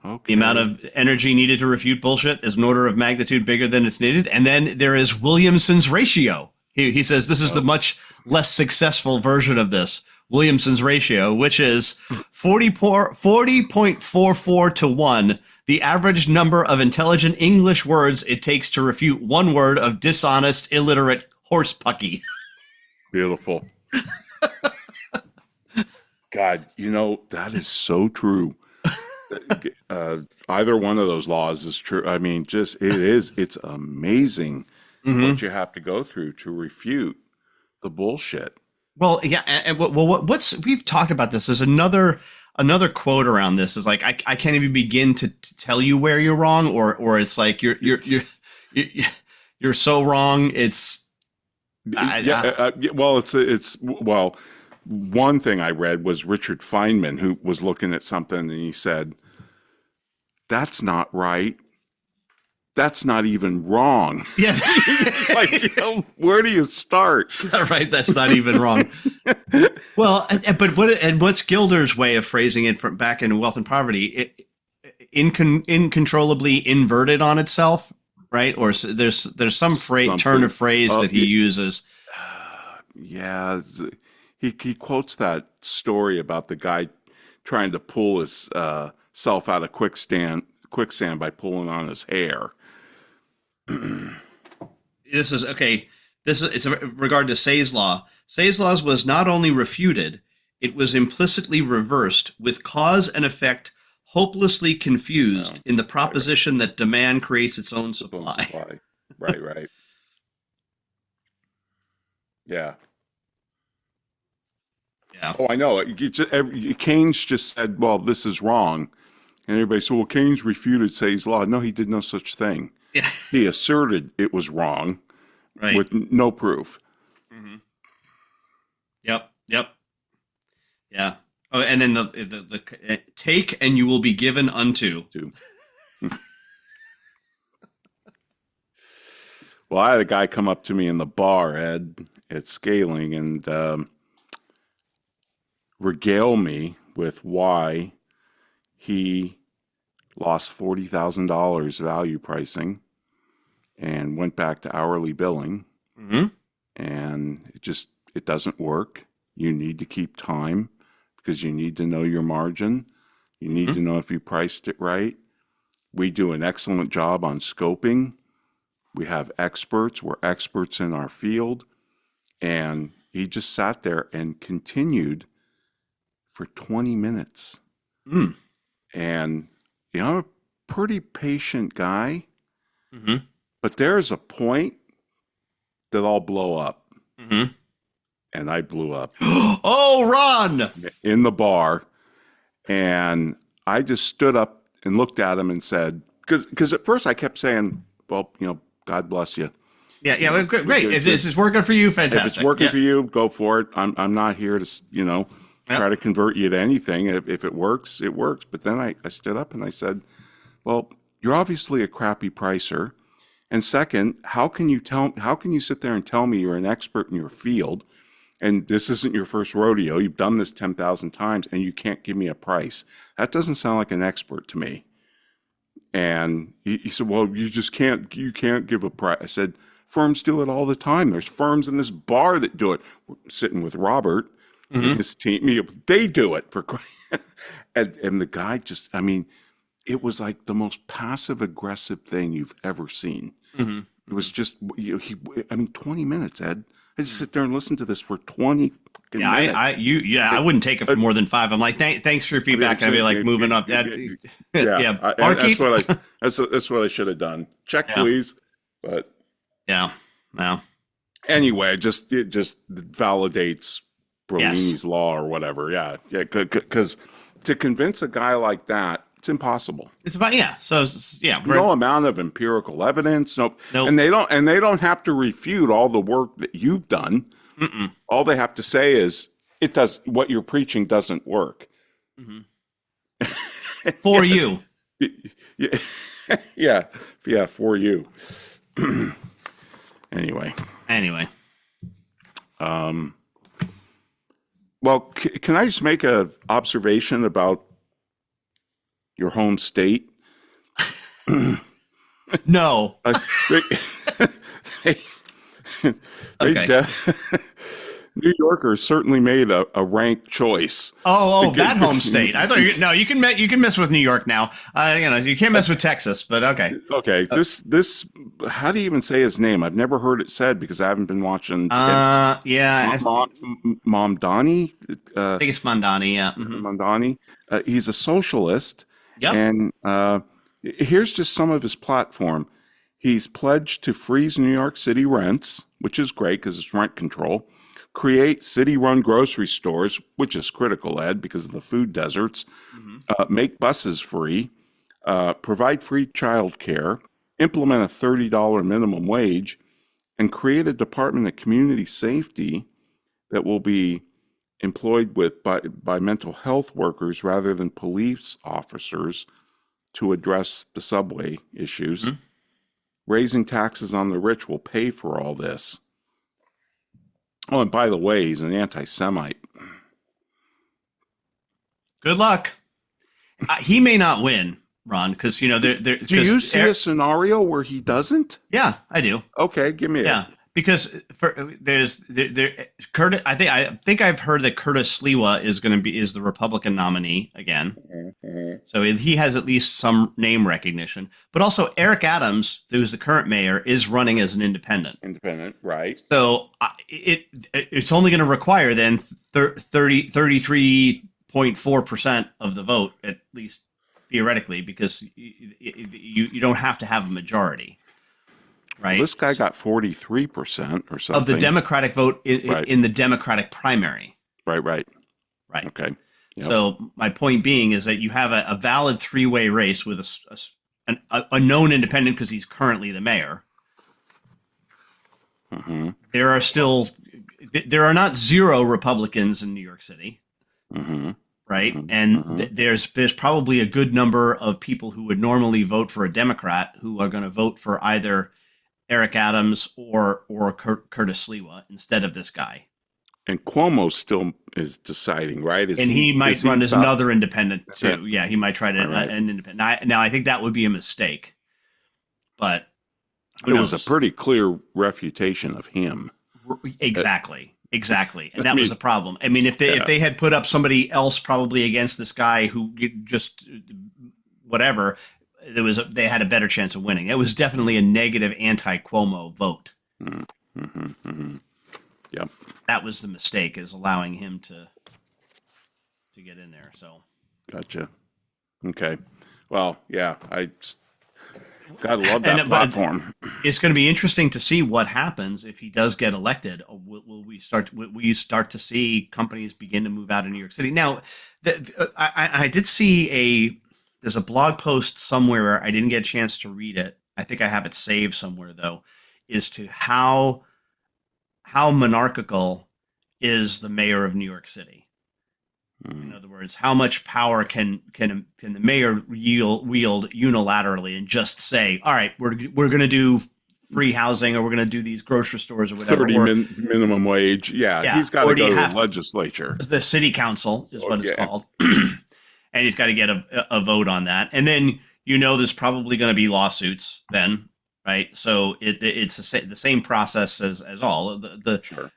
Okay. The amount of energy needed to refute bullshit is an order of magnitude bigger than it's needed. And then there is Williamson's ratio. He says this is the much less successful version of this. Williamson's ratio, which is 40.44 to 1, the average number of intelligent English words it takes to refute one word of dishonest, illiterate horsepucky. Beautiful. God, that is so true. Either one of those laws is true. I mean, it's amazing what you have to go through to refute the bullshit. Well, yeah, and we've talked about this. There's another quote around this is like I can't even begin to tell you where you're wrong, or it's like you're so wrong. It's one thing I read was Richard Feynman, who was looking at something and he said, "That's not right. That's not even wrong." Yeah. Like, where do you start? Right, that's not even wrong. Well, but what's Gilder's way of phrasing it from back in Wealth and Poverty? Incontrollably inverted on itself, right? Or there's some turn of phrase that he uses. Yeah, he quotes that story about the guy trying to pull his self out of quicksand by pulling on his hair. This is okay. It's in regard to Say's law. Say's laws was not only refuted, it was implicitly reversed with cause and effect hopelessly confused in the proposition that demand creates its own supply. Right. Yeah. Yeah. Oh, I know. Keynes just said, well, this is wrong. And everybody said, well, Keynes refuted Say's law. No, he did no such thing. Yeah. He asserted it was wrong with no proof. Mm-hmm. Yep. Yeah. Oh, and then the take and you will be given unto. Well, I had a guy come up to me in the bar, Ed, at Scaling, and regale me with why he lost $40,000 value pricing and went back to hourly billing. Mm-hmm. And it doesn't work. You need to keep time because you need to know your margin. You need to know if you priced it right. We do an excellent job on scoping. We have experts. We're experts in our field. And he just sat there and continued for 20 minutes. And, I'm a pretty patient guy. Mm-hmm. But there's a point that I'll blow up. Mm-hmm. And I blew up. Oh, Ron! In the bar. And I just stood up and looked at him and said, because at first I kept saying, well, God bless you. Yeah, great. If this is working for you, fantastic. If it's working for you, go for it. I'm not here to, Yep. try to convert you to anything. If it works, it works. But then I stood up and I said, well, you're obviously a crappy pricer. And second, how can you sit there and tell me you're an expert in your field and this isn't your first rodeo? You've done this 10,000 times and you can't give me a price. That doesn't sound like an expert to me. And he said, well, you can't give a price. I said, firms do it all the time. There's firms in this bar that do it. We're sitting with Robert and his team, they do it for, and the guy just, I mean, it was like the most passive aggressive thing you've ever seen. It was just, 20 minutes, Ed. I just sit there and listen to this for 20 minutes. I wouldn't take it for more than 5. I'm like, thanks for your feedback. I'd be like moving up that. That's what I should have done. Check, please. But yeah. anyway, it just validates Berlini's law or whatever. Yeah. Because to convince a guy like that, it's impossible. It's about No amount of empirical evidence. Nope. And they don't have to refute all the work that you've done. All they have to say is what you're preaching doesn't work. For you. Yeah, for you. Anyway. Well, can I just make an observation about your home state? No. New Yorkers certainly made a rank choice. That home state. I thought you can mess with New York now. You can't mess with Texas, but okay. Okay. This how do you even say his name? I've never heard it said because I haven't been watching. Mamdani. I think it's Mamdani. Yeah. Mamdani. He's a socialist. Yep. And here's just some of his platform. He's pledged to freeze New York City rents, which is great because it's rent control. Create city-run grocery stores, which is critical, Ed, because of the food deserts. Make buses free. Provide free child care. Implement a $30 minimum wage. And create a Department of Community Safety that will be employed by mental health workers rather than police officers to address the subway issues. Raising taxes on the rich will pay for all this. Oh, and by the way, he's an anti-Semite. Good luck. He may not win, Ron, because do you see a scenario where he doesn't? Yeah, I do. Okay, give me a because Curtis. I think I've heard that Curtis Sliwa is the Republican nominee again. So he has at least some name recognition. But also Eric Adams, who's the current mayor, is running as an independent. Right. So it's only going to require then 33.4% of the vote, at least theoretically, because you don't have to have a majority. Right. Well, this guy got 43% or something of the Democratic vote in the Democratic primary. Right. Okay. Yep. So my point being is that you have a valid 3-way race with a known independent because he's currently the mayor. There are not 0 Republicans in New York City. Right. And there's probably a good number of people who would normally vote for a Democrat who are going to vote for either Eric Adams or Curtis Sliwa instead of this guy. And Cuomo still is deciding, right? He might run as another independent too. Yeah, he might try to an independent. Now, I think that would be a mistake. But it was a pretty clear refutation of him. Exactly. And that was the problem. I mean, if they had put up somebody else probably against this guy who just whatever, they had a better chance of winning. It was definitely a negative anti-Cuomo vote. Yep. That was the mistake, is allowing him to get in there. So. Gotcha. Okay. Well, yeah, I gotta love that platform. It's going to be interesting to see what happens if he does get elected. Will you start to see companies begin to move out of New York City? Now, I did see there's a blog post somewhere. I didn't get a chance to read it. I think I have it saved somewhere though, is to how monarchical is the mayor of New York City. In other words, how much power can the mayor wield unilaterally and just say, all right, we're going to do free housing, or we're going to do these grocery stores or whatever. 30 minimum wage. Yeah, he's got to go to the legislature. The city council is what it's called. And he's got to get a vote on that. And then, there's probably going to be lawsuits then, right? So it's the same process as all. Sure.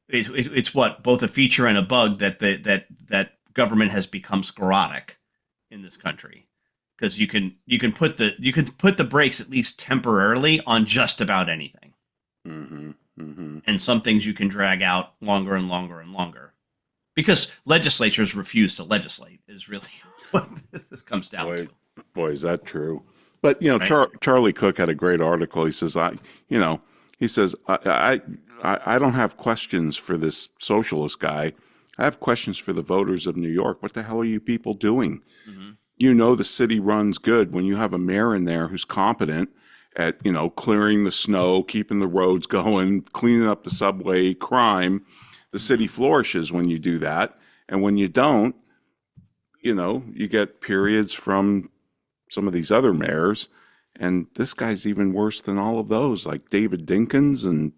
It's what, both a feature and a bug that government has become sclerotic in this country, because you can put the brakes at least temporarily on just about anything, and some things you can drag out longer and longer and longer, because legislatures refuse to legislate is really what this comes down to. Boy, is that true? But right? Charlie Cook had a great article. He says, I don't have questions for this socialist guy. I have questions for the voters of New York. What the hell are you people doing? The city runs good when you have a mayor in there who's competent at, clearing the snow, keeping the roads going, cleaning up the subway, crime. The city flourishes when you do that. And when you don't, you get periods from some of these other mayors. And this guy's even worse than all of those, like David Dinkins, and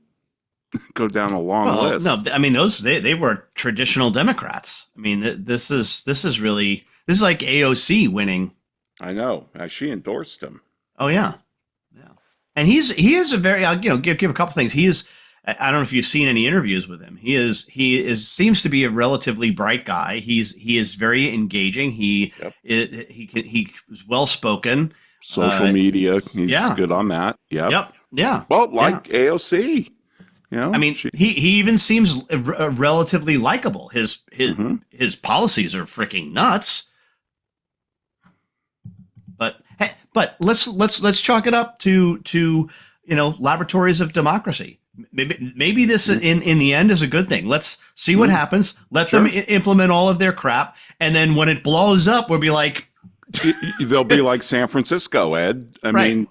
go down a long list. No, I mean, they were traditional Democrats. I mean, this is like AOC winning. I know. She endorsed him. Oh yeah. And he is a very, give a couple things. I don't know if you've seen any interviews with him. He seems to be a relatively bright guy. He is very engaging. He was well spoken. Social media. He's good on that. Yep. Yeah. Well, AOC. I mean, he even seems relatively likable. His policies are freaking nuts. But let's chalk it up to laboratories of democracy. Maybe this in the end is a good thing. Let's see what happens. Let them implement all of their crap, and then when it blows up, we'll be like, they'll be like San Francisco, Ed. I mean,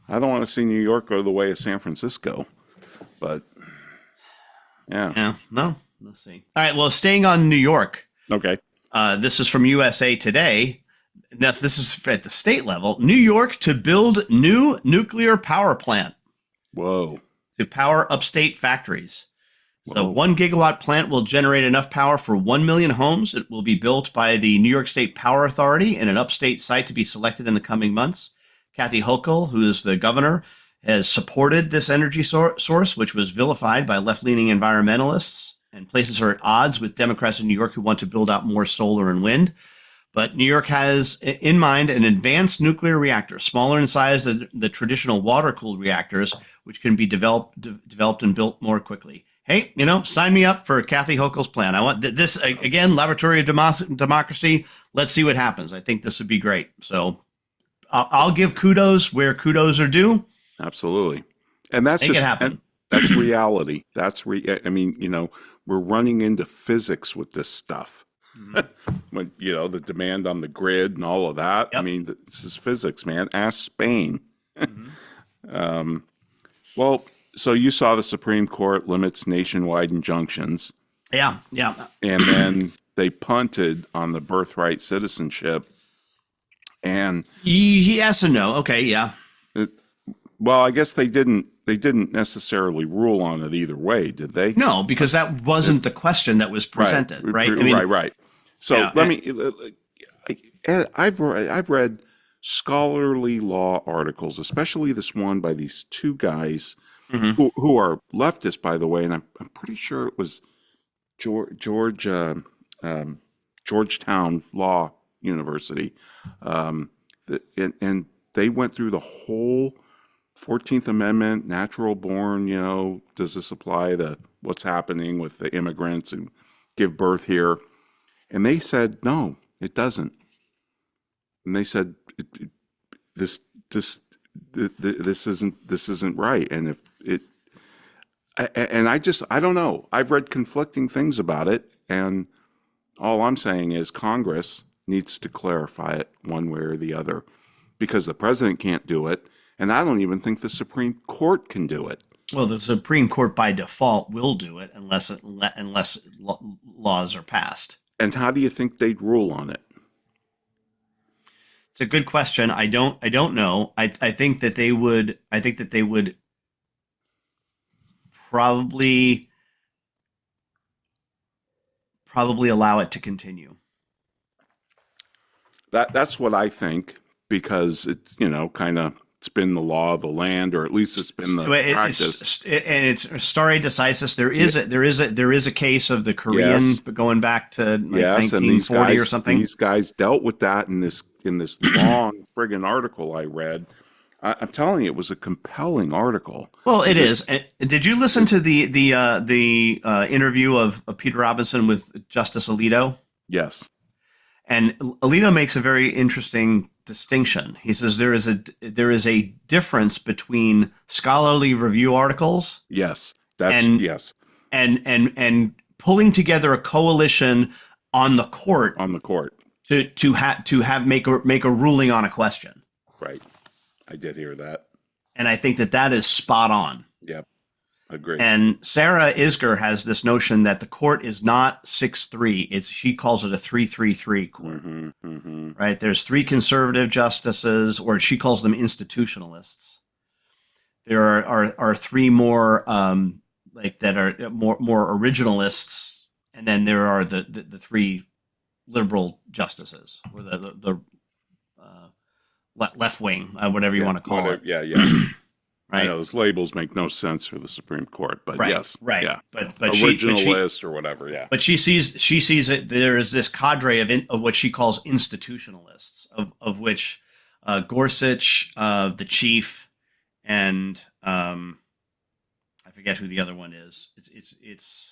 I don't want to see New York go the way of San Francisco, but yeah. No, let's see. All right. Well, staying on New York. Okay. This is from USA Today. This is at the state level. New York to build new nuclear power plant. Whoa. To power upstate factories. So 1 gigawatt plant will generate enough power for 1 million homes. It will be built by the New York State Power Authority in an upstate site to be selected in the coming months. Kathy Hochul, who is the governor, has supported this energy source, which was vilified by left-leaning environmentalists, and places her at odds with Democrats in New York who want to build out more solar and wind. But New York has in mind an advanced nuclear reactor, smaller in size than the traditional water-cooled reactors, which can be developed and built more quickly. Hey, sign me up for Kathy Hochul's plan. I want this, again, laboratory of democracy. Let's see what happens. I think this would be great. So I'll give kudos where kudos are due. Absolutely. And that's Make it happen. That's reality. We're running into physics with this stuff. When the demand on the grid and all of that. Yep. I mean, this is physics, man. Ask Spain. Well, so you saw the Supreme Court limits nationwide injunctions. Yeah. And then they punted on the birthright citizenship. And yes and no. Okay, yeah. Well, I guess they didn't necessarily rule on it either way, did they? No, because that wasn't the question that was presented, right? Right. So I've read scholarly law articles, especially this one by these two guys who are leftists, by the way, and I'm pretty sure it was Georgetown Law University, and they went through the whole 14th Amendment, natural born, does this apply to what's happening with the immigrants who give birth here? And they said, no, it doesn't. And they said, this isn't right. And I don't know. I've read conflicting things about it. And all I'm saying is Congress needs to clarify it one way or the other, because the president can't do it. And I don't even think the Supreme Court can do it. Well, the Supreme Court by default will do it unless laws are passed. And how do you think they'd rule on it? It's a good question. I don't know. I think that they would. I think that they would probably allow it to continue. That's what I think, because it's, kind of, it's been the law of the land, or at least it's been the practice. And it's stare decisis. There is a case of the Korean, Yes. going back to like Yes, and 1940 or something. These guys dealt with that in this long friggin' article I read. I'm telling you, it was a compelling article. Well, it is. Did you listen to the interview of Peter Robinson with Justice Alito? Yes. And Alito makes a very interesting distinction. He says there is a difference between scholarly review articles. Yes. Yes. And pulling together a coalition on the court to make a ruling on a question. Right. I did hear that. And I think that is spot on. Yep. Agree. And Sarah Isger has this notion that the court is not 6-3. She calls it a 3-3-3 court. Right? There's 3 conservative justices, or she calls them institutionalists. There are 3 more that are more originalists, and then there are the 3 liberal justices, or the left wing, whatever you want to call it. Yeah. Right. I know those labels make no sense for the Supreme Court, but yes, right. Yeah. But Originalist or whatever, yeah. But she sees it. There is this cadre of what she calls institutionalists, of which Gorsuch, the chief, and I forget who the other one is. It's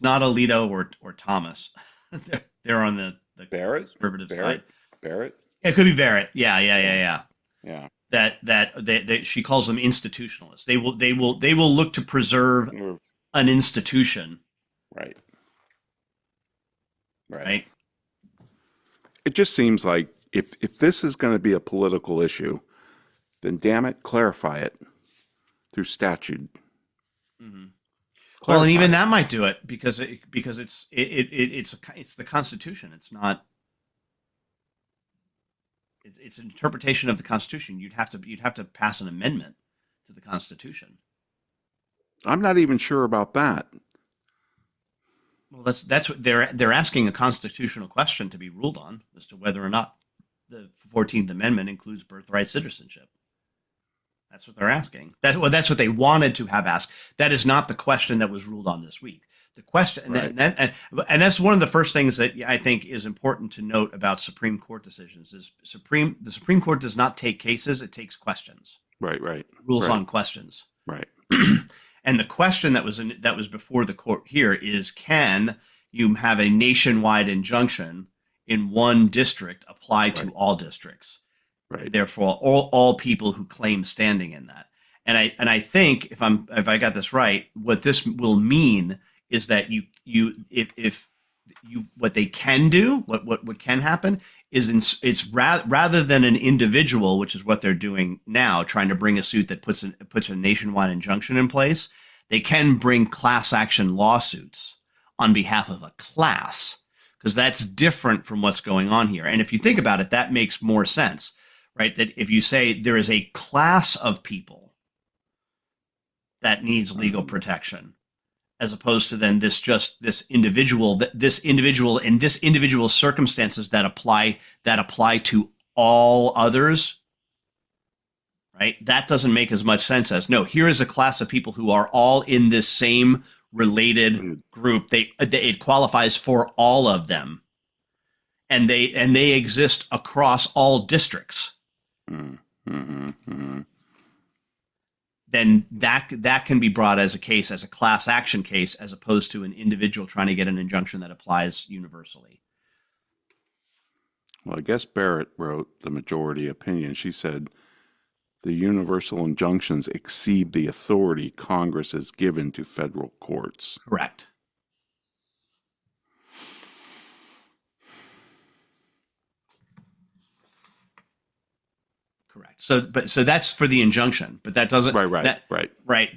not Alito or Thomas. they're on the Barrett? conservative side. Barrett? It could be Barrett. Yeah. Yeah. That she calls them institutionalists. They will look to preserve an institution. Right. It just seems like if this is going to be a political issue, then damn it, clarify it through statute. Mm-hmm. Well, and even that might do it because it's the Constitution. It's not. It's an interpretation of the Constitution. You'd have to pass an amendment to the Constitution. I'm not even sure about that. Well, that's what they're asking a constitutional question to be ruled on as to whether or not the 14th Amendment includes birthright citizenship. That's what they're asking. That's what they wanted to have asked. That is not the question that was ruled on this week. The question, and that's one of the first things that I think is important to note about Supreme Court decisions is the Supreme Court does not take cases; it takes questions. Right. Rules on questions. Right. And the question that was before the court here is: can you have a nationwide injunction in one district apply to all districts? Right. Therefore, all people who claim standing in that. And I think if I got this right, what this will mean is that what they can do, what can happen is it's rather than an individual, which is what they're doing now, trying to bring a suit that puts a nationwide injunction in place, they can bring class action lawsuits on behalf of a class, because that's different from what's going on here. And if you think about it, that makes more sense, right? That if you say there is a class of people that needs legal protection, as opposed to then this individual in this individual circumstances that apply to all others, right? That doesn't make as much sense as, no, here is a class of people who are all in this same related group. It qualifies for all of them, and they exist across all districts. Then that can be brought as a class action case, as opposed to an individual trying to get an injunction that applies universally. Well, I guess Barrett wrote the majority opinion. She said the universal injunctions exceed the authority Congress has given to federal courts. Correct. Correct. So that's for the injunction, but that doesn't. Right.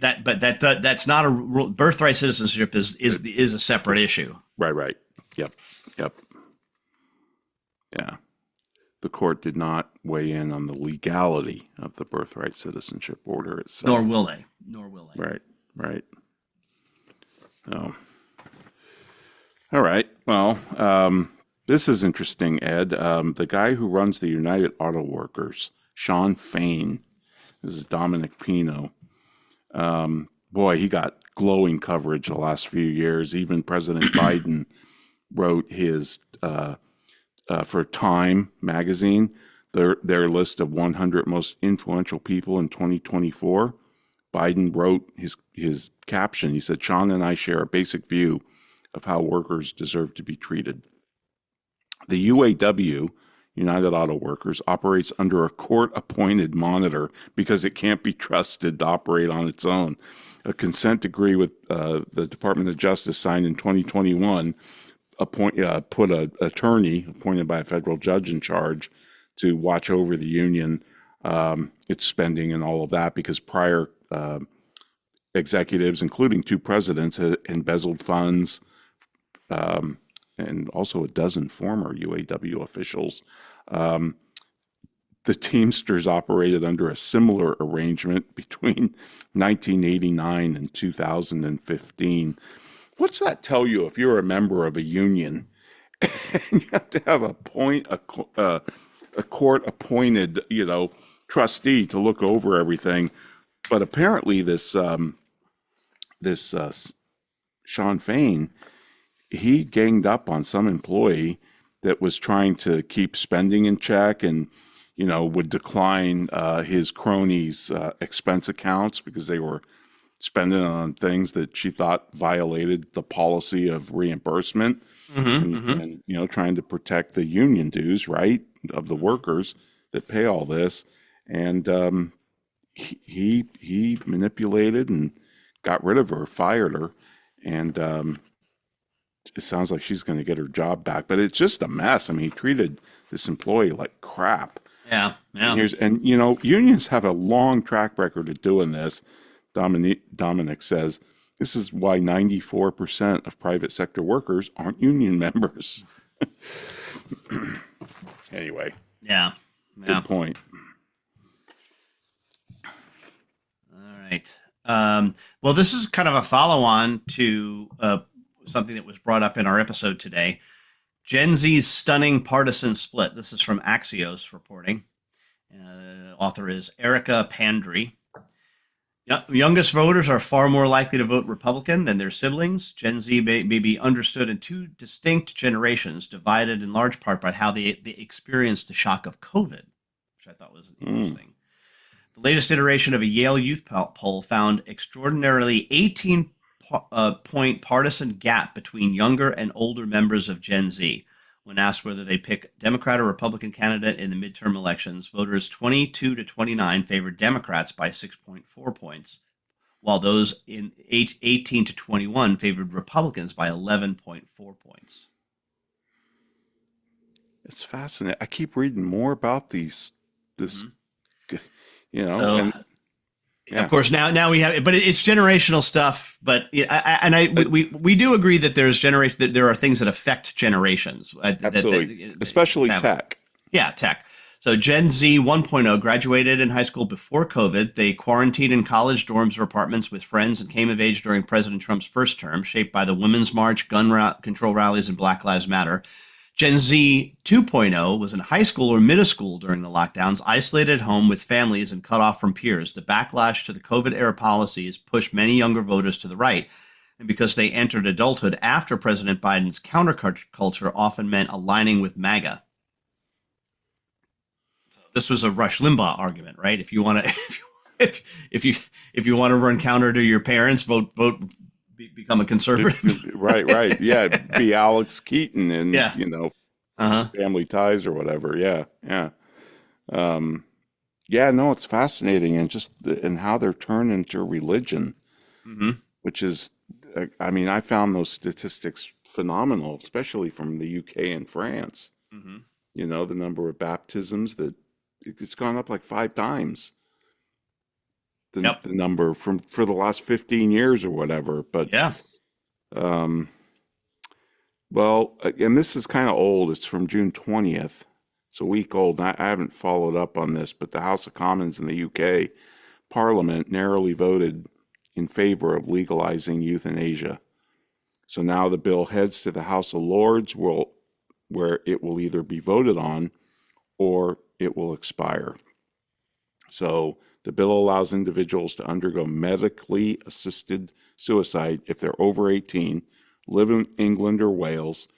That's not a rule. Birthright citizenship is a separate issue. Right. Yep. Yeah. The court did not weigh in on the legality of the birthright citizenship order itself. Nor will they. Right. So, all right. Well, this is interesting, Ed. The guy who runs the United Auto Workers, Sean Fain, this is Dominic Pino. Boy, he got glowing coverage the last few years. Even President Biden wrote his for Time magazine, their list of 100 most influential people in 2024. Biden wrote his caption. He said, "Sean and I share a basic view of how workers deserve to be treated." The UAW, United Auto Workers, operates under a court-appointed monitor because it can't be trusted to operate on its own. A consent decree with the Department of Justice signed in 2021 put an attorney appointed by a federal judge in charge to watch over the union, its spending and all of that, because prior executives, including 2 presidents, had embezzled funds, and also a dozen former UAW officials. The Teamsters operated under a similar arrangement between 1989 and 2015. What's that tell you if you're a member of a union and you have to have a court-appointed, trustee to look over everything? But apparently, this Sean Fain, he ganged up on some employee that was trying to keep spending in check and, would decline his cronies' expense accounts because they were spending on things that she thought violated the policy of reimbursement, and trying to protect the union dues, right, of the workers that pay all this. And he manipulated and got rid of her, fired her, and it sounds like she's going to get her job back. But it's just a mess. I mean, he treated this employee like crap. Yeah. And unions have a long track record of doing this. Dominic says this is why 94% of private sector workers aren't union members. Anyway. Yeah. Good point. All right. Well, this is kind of a follow-on to something that was brought up in our episode today. Gen Z's stunning partisan split. This is from Axios reporting. Author is Erica Pandry. Youngest voters are far more likely to vote Republican than their siblings. Gen Z may be understood in 2 distinct generations, divided in large part by how they experienced the shock of COVID, which I thought was interesting. The latest iteration of a Yale Youth poll found extraordinarily 18-point partisan gap between younger and older members of Gen Z. When asked whether they pick Democrat or Republican candidate in the midterm elections, voters 22 to 29 favored Democrats by 6.4 points, while those in 18 to 21 favored Republicans by 11.4 points. It's fascinating. I keep reading more about this, Of course, now we have, but it's generational stuff. But we do agree that that there are things that affect generations. Absolutely, especially tech. Yeah, tech. So Gen Z 1.0 graduated in high school before COVID. They quarantined in college dorms or apartments with friends and came of age during President Trump's first term, shaped by the Women's March, gun control rallies, and Black Lives Matter. Gen Z 2.0 was in high school or middle school during the lockdowns, isolated at home with families and cut off from peers. The backlash to the COVID-era policies pushed many younger voters to the right, and because they entered adulthood after President Biden's counterculture often meant aligning with MAGA. So this was a Rush Limbaugh argument, right? If you want to, if you want to run counter to your parents, vote. Become a conservative. right. Yeah. Be Alex Keaton and, Uh-huh. Family Ties or whatever. Yeah. No, it's fascinating. And and how they're turned into religion, which is, I found those statistics phenomenal, especially from the UK and France. The number of baptisms that it's gone up like 5 times. The Yep. number for the last 15 years or whatever. But Yeah. well, and this is kind of old. It's from June 20th. It's a week old. I haven't followed up on this, but the House of Commons in the UK Parliament narrowly voted in favor of legalizing euthanasia. So now the bill heads to the House of Lords, where it will either be voted on or it will expire. So the bill allows individuals to undergo medically assisted suicide if they're over 18, live in England or Wales,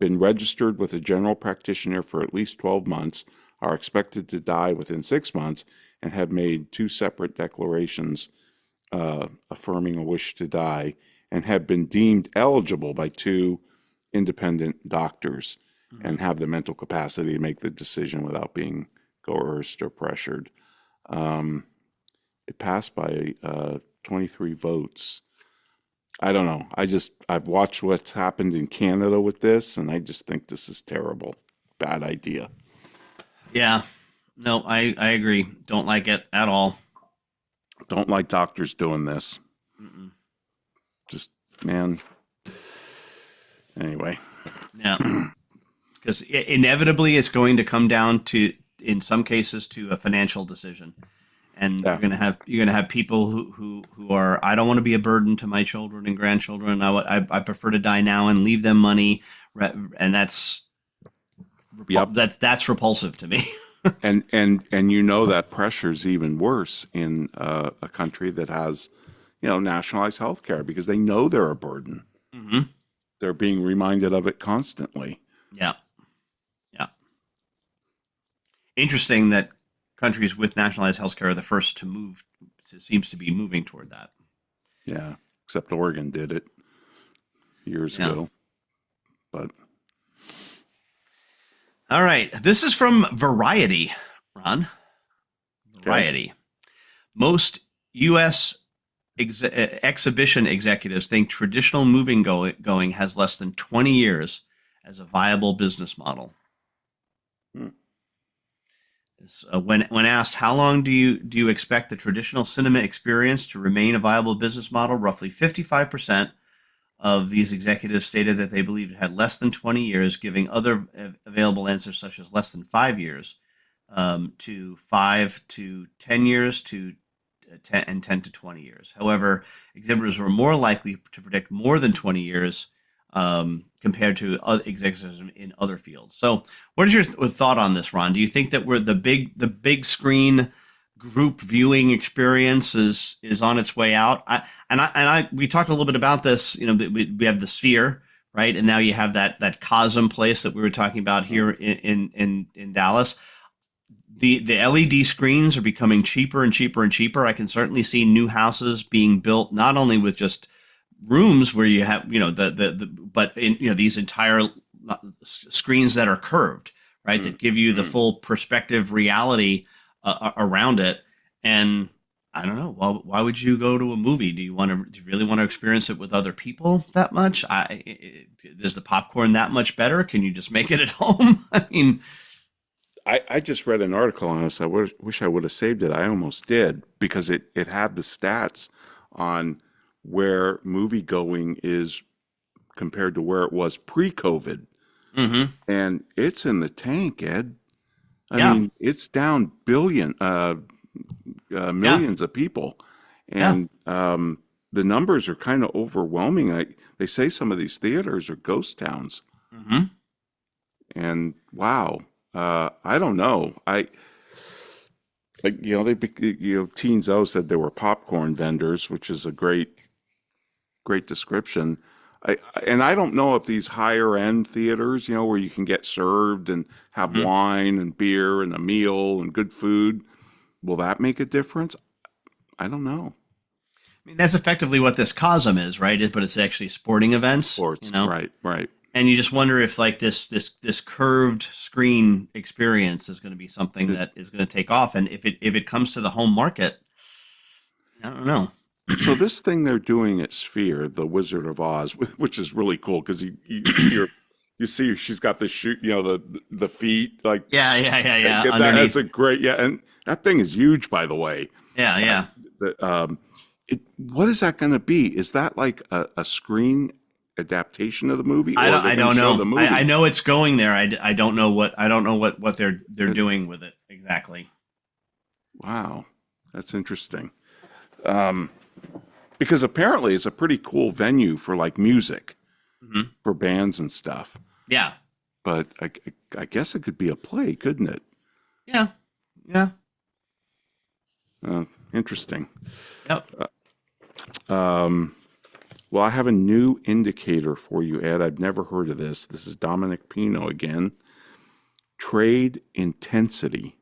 been registered with a general practitioner for at least 12 months, are expected to die within 6 months, and have made 2 separate declarations affirming a wish to die, and have been deemed eligible by 2 independent doctors, and have the mental capacity to make the decision without being coerced or pressured. It passed by 23 votes. I don't know. I've watched what's happened in Canada with this, and I just think this is terrible. Bad idea. Yeah. No, I agree. Don't like it at all. Don't like doctors doing this. Mm-mm. Just, man. Anyway. Yeah. Because inevitably it's going to come down to, in some cases, to a financial decision. And Yeah. you're gonna have people who are, I don't want to be a burden to my children and grandchildren. I prefer to die now and leave them money, and that's repulsive to me. And you know that pressure's even worse in a country that has, nationalized health care, because they know they're a burden. Mm-hmm. They're being reminded of it constantly. Yeah. Yeah. Interesting that countries with nationalized healthcare are the first to move. It seems to be moving toward that. Yeah, except Oregon did it years ago. But all right, this is from Variety, Ron. Variety. Okay. Most U.S. exhibition executives think traditional moving going has less than 20 years as a viable business model. When asked how long do you expect the traditional cinema experience to remain a viable business model, roughly 55% of these executives stated that they believed it had less than 20 years, giving other available answers such as less than 5 years, to 5 to 10 years, to 10 and 10 to 20 years. However, exhibitors were more likely to predict more than 20 years compared to other executives in other fields. So what is your thought on this, Ron? Do you think that the big screen group viewing experience is on its way out? We talked a little bit about this. We have the Sphere, right? And now you have that Cosm place that we were talking about here in Dallas. The LED screens are becoming cheaper and cheaper and cheaper. I can certainly see new houses being built not only with just rooms where you have but in these entire screens that are curved, right, that give you the full perspective reality around it. And I don't know, why would you go to a movie? Do you really want to experience it with other people that much? Is the popcorn that much better? Can you just make it at home? I mean, I just read an article on this. I wish I would have saved it. I almost did, because it had the stats on where movie going is compared to where it was pre-COVID. Mm-hmm. And it's in the tank, Ed. I mean, it's down millions of people. And the numbers are kind of overwhelming. They say some of these theaters are ghost towns. Mm-hmm. And wow, I don't know. Teen Zoe said there were popcorn vendors, which is a great description. I don't know if these higher end theaters, where you can get served and have wine and beer and a meal and good food, will that make a difference? I don't know. I mean, that's effectively what this Cosm is, right? But it's actually sporting events. Sports, right. And you just wonder if like this curved screen experience is going to be something that is going to take off. And if it comes to the home market, I don't know. So this thing they're doing at Sphere, the Wizard of Oz, which is really cool, because you you see she's got the shoe, the feet like Yeah. that's a great and that thing is huge, by the way. Yeah. What is that going to be? Is that like a screen adaptation of the movie? Or I don't know. The movie? I know it's going there. I don't know what they're doing with it exactly. Wow, that's interesting. Because apparently it's a pretty cool venue for like music, for bands and stuff. Yeah. But I guess it could be a play, couldn't it? Yeah. Interesting. Yep. Well, I have a new indicator for you, Ed. I've never heard of this. This is Dominic Pino again. Trade intensity.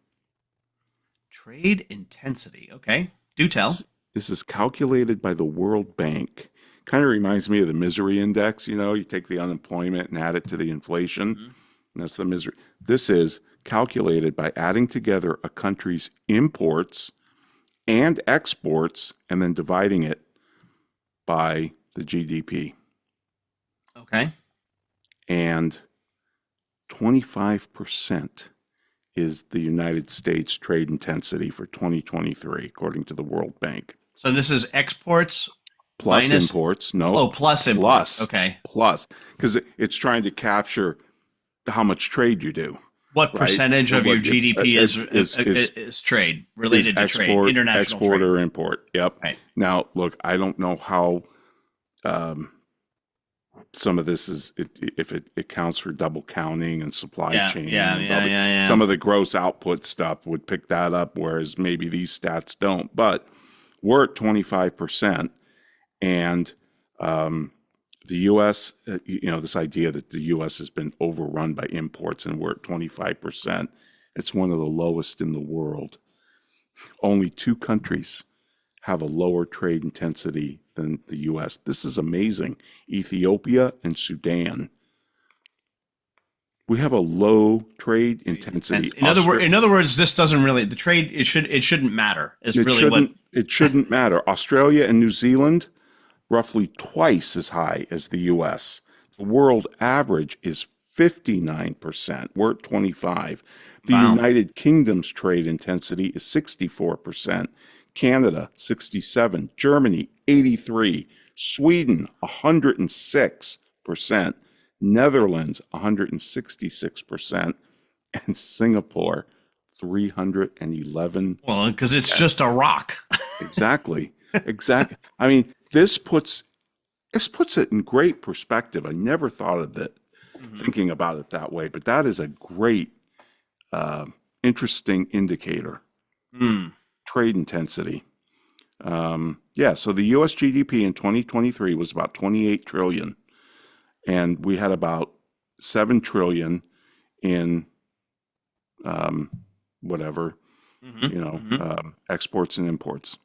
Trade intensity. Okay. Do tell. This is calculated by the World Bank. Kind of reminds me of the misery index. You take the unemployment and add it to the inflation. And that's the misery. This is calculated by adding together a country's imports and exports and then dividing it by the GDP. Okay. And 25% is the United States trade intensity for 2023, according to the World Bank. So this is exports plus minus imports. No. Oh, plus imports. Plus. Okay. Plus. Because it's trying to capture how much trade you do. What percentage of your GDP is trade, related to trade, international export trade? Or import. Yep. Right. Now, look, I don't know how some of this is, if it counts for double counting and supply chain. Yeah. Some of the gross output stuff would pick that up, whereas maybe these stats don't. But we're at 25%. And the U.S., this idea that the U.S. has been overrun by imports and we're at 25%, it's one of the lowest in the world. Only 2 countries have a lower trade intensity than the U.S. This is amazing. Ethiopia and Sudan. We have a low trade intensity. In other words, this doesn't really, the trade, it shouldn't matter. It shouldn't matter. Australia and New Zealand, roughly twice as high as the U.S. The world average is 59%. We're at 25%. The United Kingdom's trade intensity is 64%. Canada, 67%. Germany, 83%. Sweden, 106%. Netherlands, 166%. And Singapore, 311. Well, because it's just a rock. Exactly. I mean, this puts it in great perspective. I never thought of it, thinking about it that way, but that is a great, interesting indicator. Trade intensity. So the U.S. GDP in 2023 was about 28 trillion, and we had about 7 trillion in exports and imports.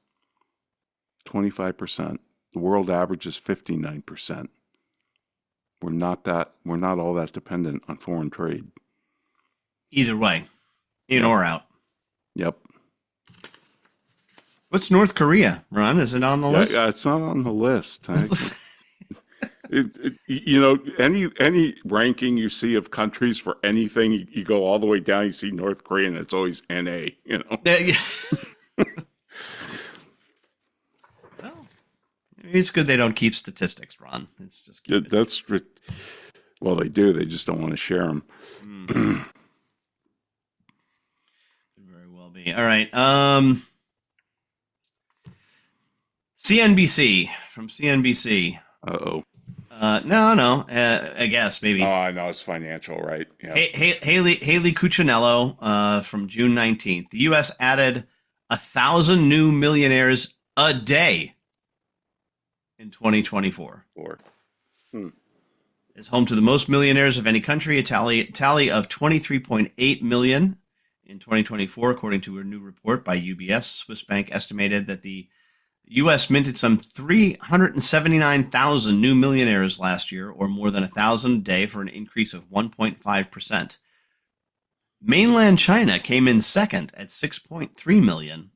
25%. The world average is 59%. We're not all that dependent on foreign trade. Either way, in or out. Yep. What's North Korea, Ron? Is it on the list? Yeah, it's not on the list. Any ranking you see of countries for anything, you go all the way down, you see North Korea, and it's always NA. It's good they don't keep statistics, Ron. It's just well, they do. They just don't want to share them. Could very well be. All right. CNBC from CNBC. Uh-oh. No. I guess maybe. Oh, I know it's financial, right? Yeah. Haley Cuccinello from June 19th. The U.S. added 1,000 new millionaires a day in 2024. It's home to the most millionaires of any country, a tally of 23.8 million in 2024, according to a new report by UBS. Swiss Bank estimated that the U.S. minted some 379,000 new millionaires last year, or more than 1,000 a day, for an increase of 1.5%. Mainland China came in second at 6.3 million,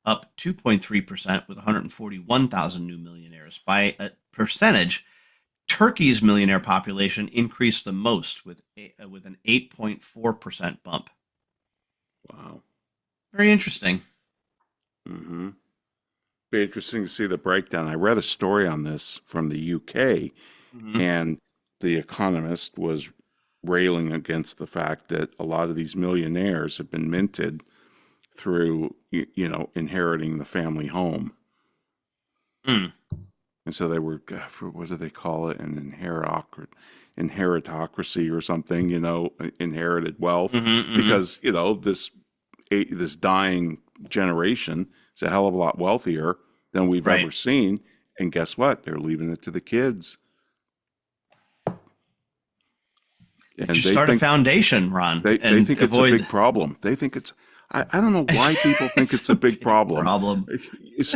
up 2.3% with 141,000 new millionaires. By a percentage, Turkey's millionaire population increased the most with an 8.4% bump. Wow. Very interesting. Mm-hmm. Be interesting to see the breakdown. I read a story on this from the UK, Mm-hmm. and the Economist was railing against the fact that a lot of these millionaires have been minted through, inheriting the family home. Mm. And so they were, what do they call it? An inheritocracy or something, inherited wealth. Mm-hmm, mm-hmm. Because, this dying generation is a hell of a lot wealthier than we've Right. ever seen. And guess what? They're leaving it to the kids. You And should start a foundation, Ron. They think it's a big problem. They think it's, I don't know why people think it's a big problem.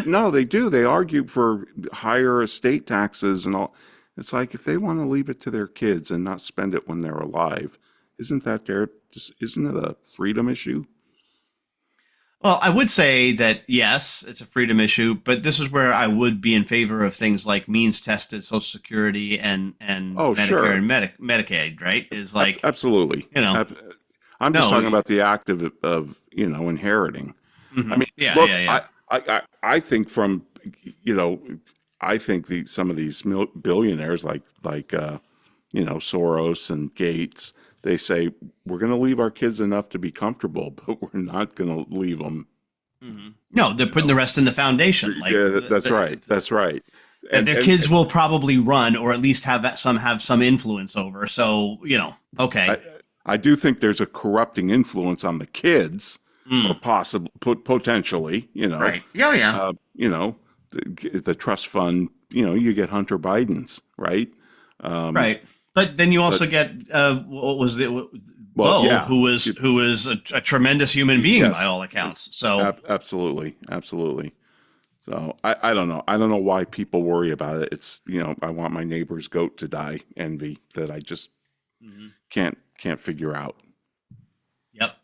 No, they do. They argue for higher estate taxes and all. It's like, if they want to leave it to their kids and not spend it when they're alive, isn't it a freedom issue? Well, I would say that, yes, it's a freedom issue, but this is where I would be in favor of things like means tested Social Security and Medicare sure. and Medicaid, right? Is like, absolutely. I'm just talking about the act of inheriting. Mm-hmm. I mean, yeah, look, yeah. I think some of these billionaires like Soros and Gates, they say, we're going to leave our kids enough to be comfortable, but we're not going to leave them. Mm-hmm. No, they're putting the rest in the foundation. That's right. That's right. And their kids will probably run, or at least have some influence over. So, okay. I do think there's a corrupting influence on the kids, or potentially, Right. Yeah. The trust fund, you get Hunter Biden's, right? Right. But then you also get what was it? Bo, who was a tremendous human being, yes, by all accounts. So absolutely. So I don't know. I don't know why people worry about it. It's, I want my neighbor's goat to die envy that I just can't figure out. Yep.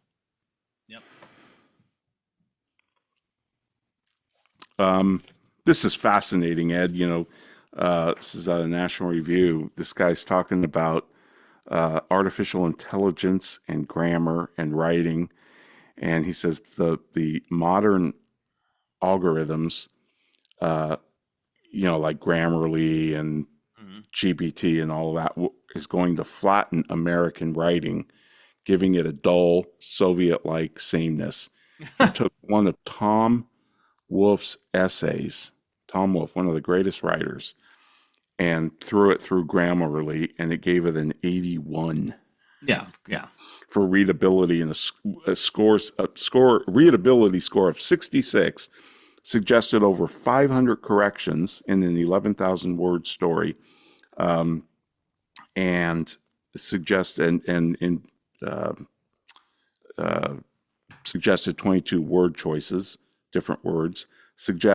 This is fascinating, Ed. This is a National Review. This guy's talking about artificial intelligence and grammar and writing, and he says the modern algorithms, like Grammarly and GPT and all of that, is going to flatten American writing, giving it a dull Soviet-like sameness. He took one of Tom Wolfe's essays, Tom Wolfe, one of the greatest writers, and threw it through Grammarly, and it gave it an 81. Yeah. For readability, and a readability score of 66, suggested over 500 corrections in an 11,000 word story, and suggested 22 word choices, different words,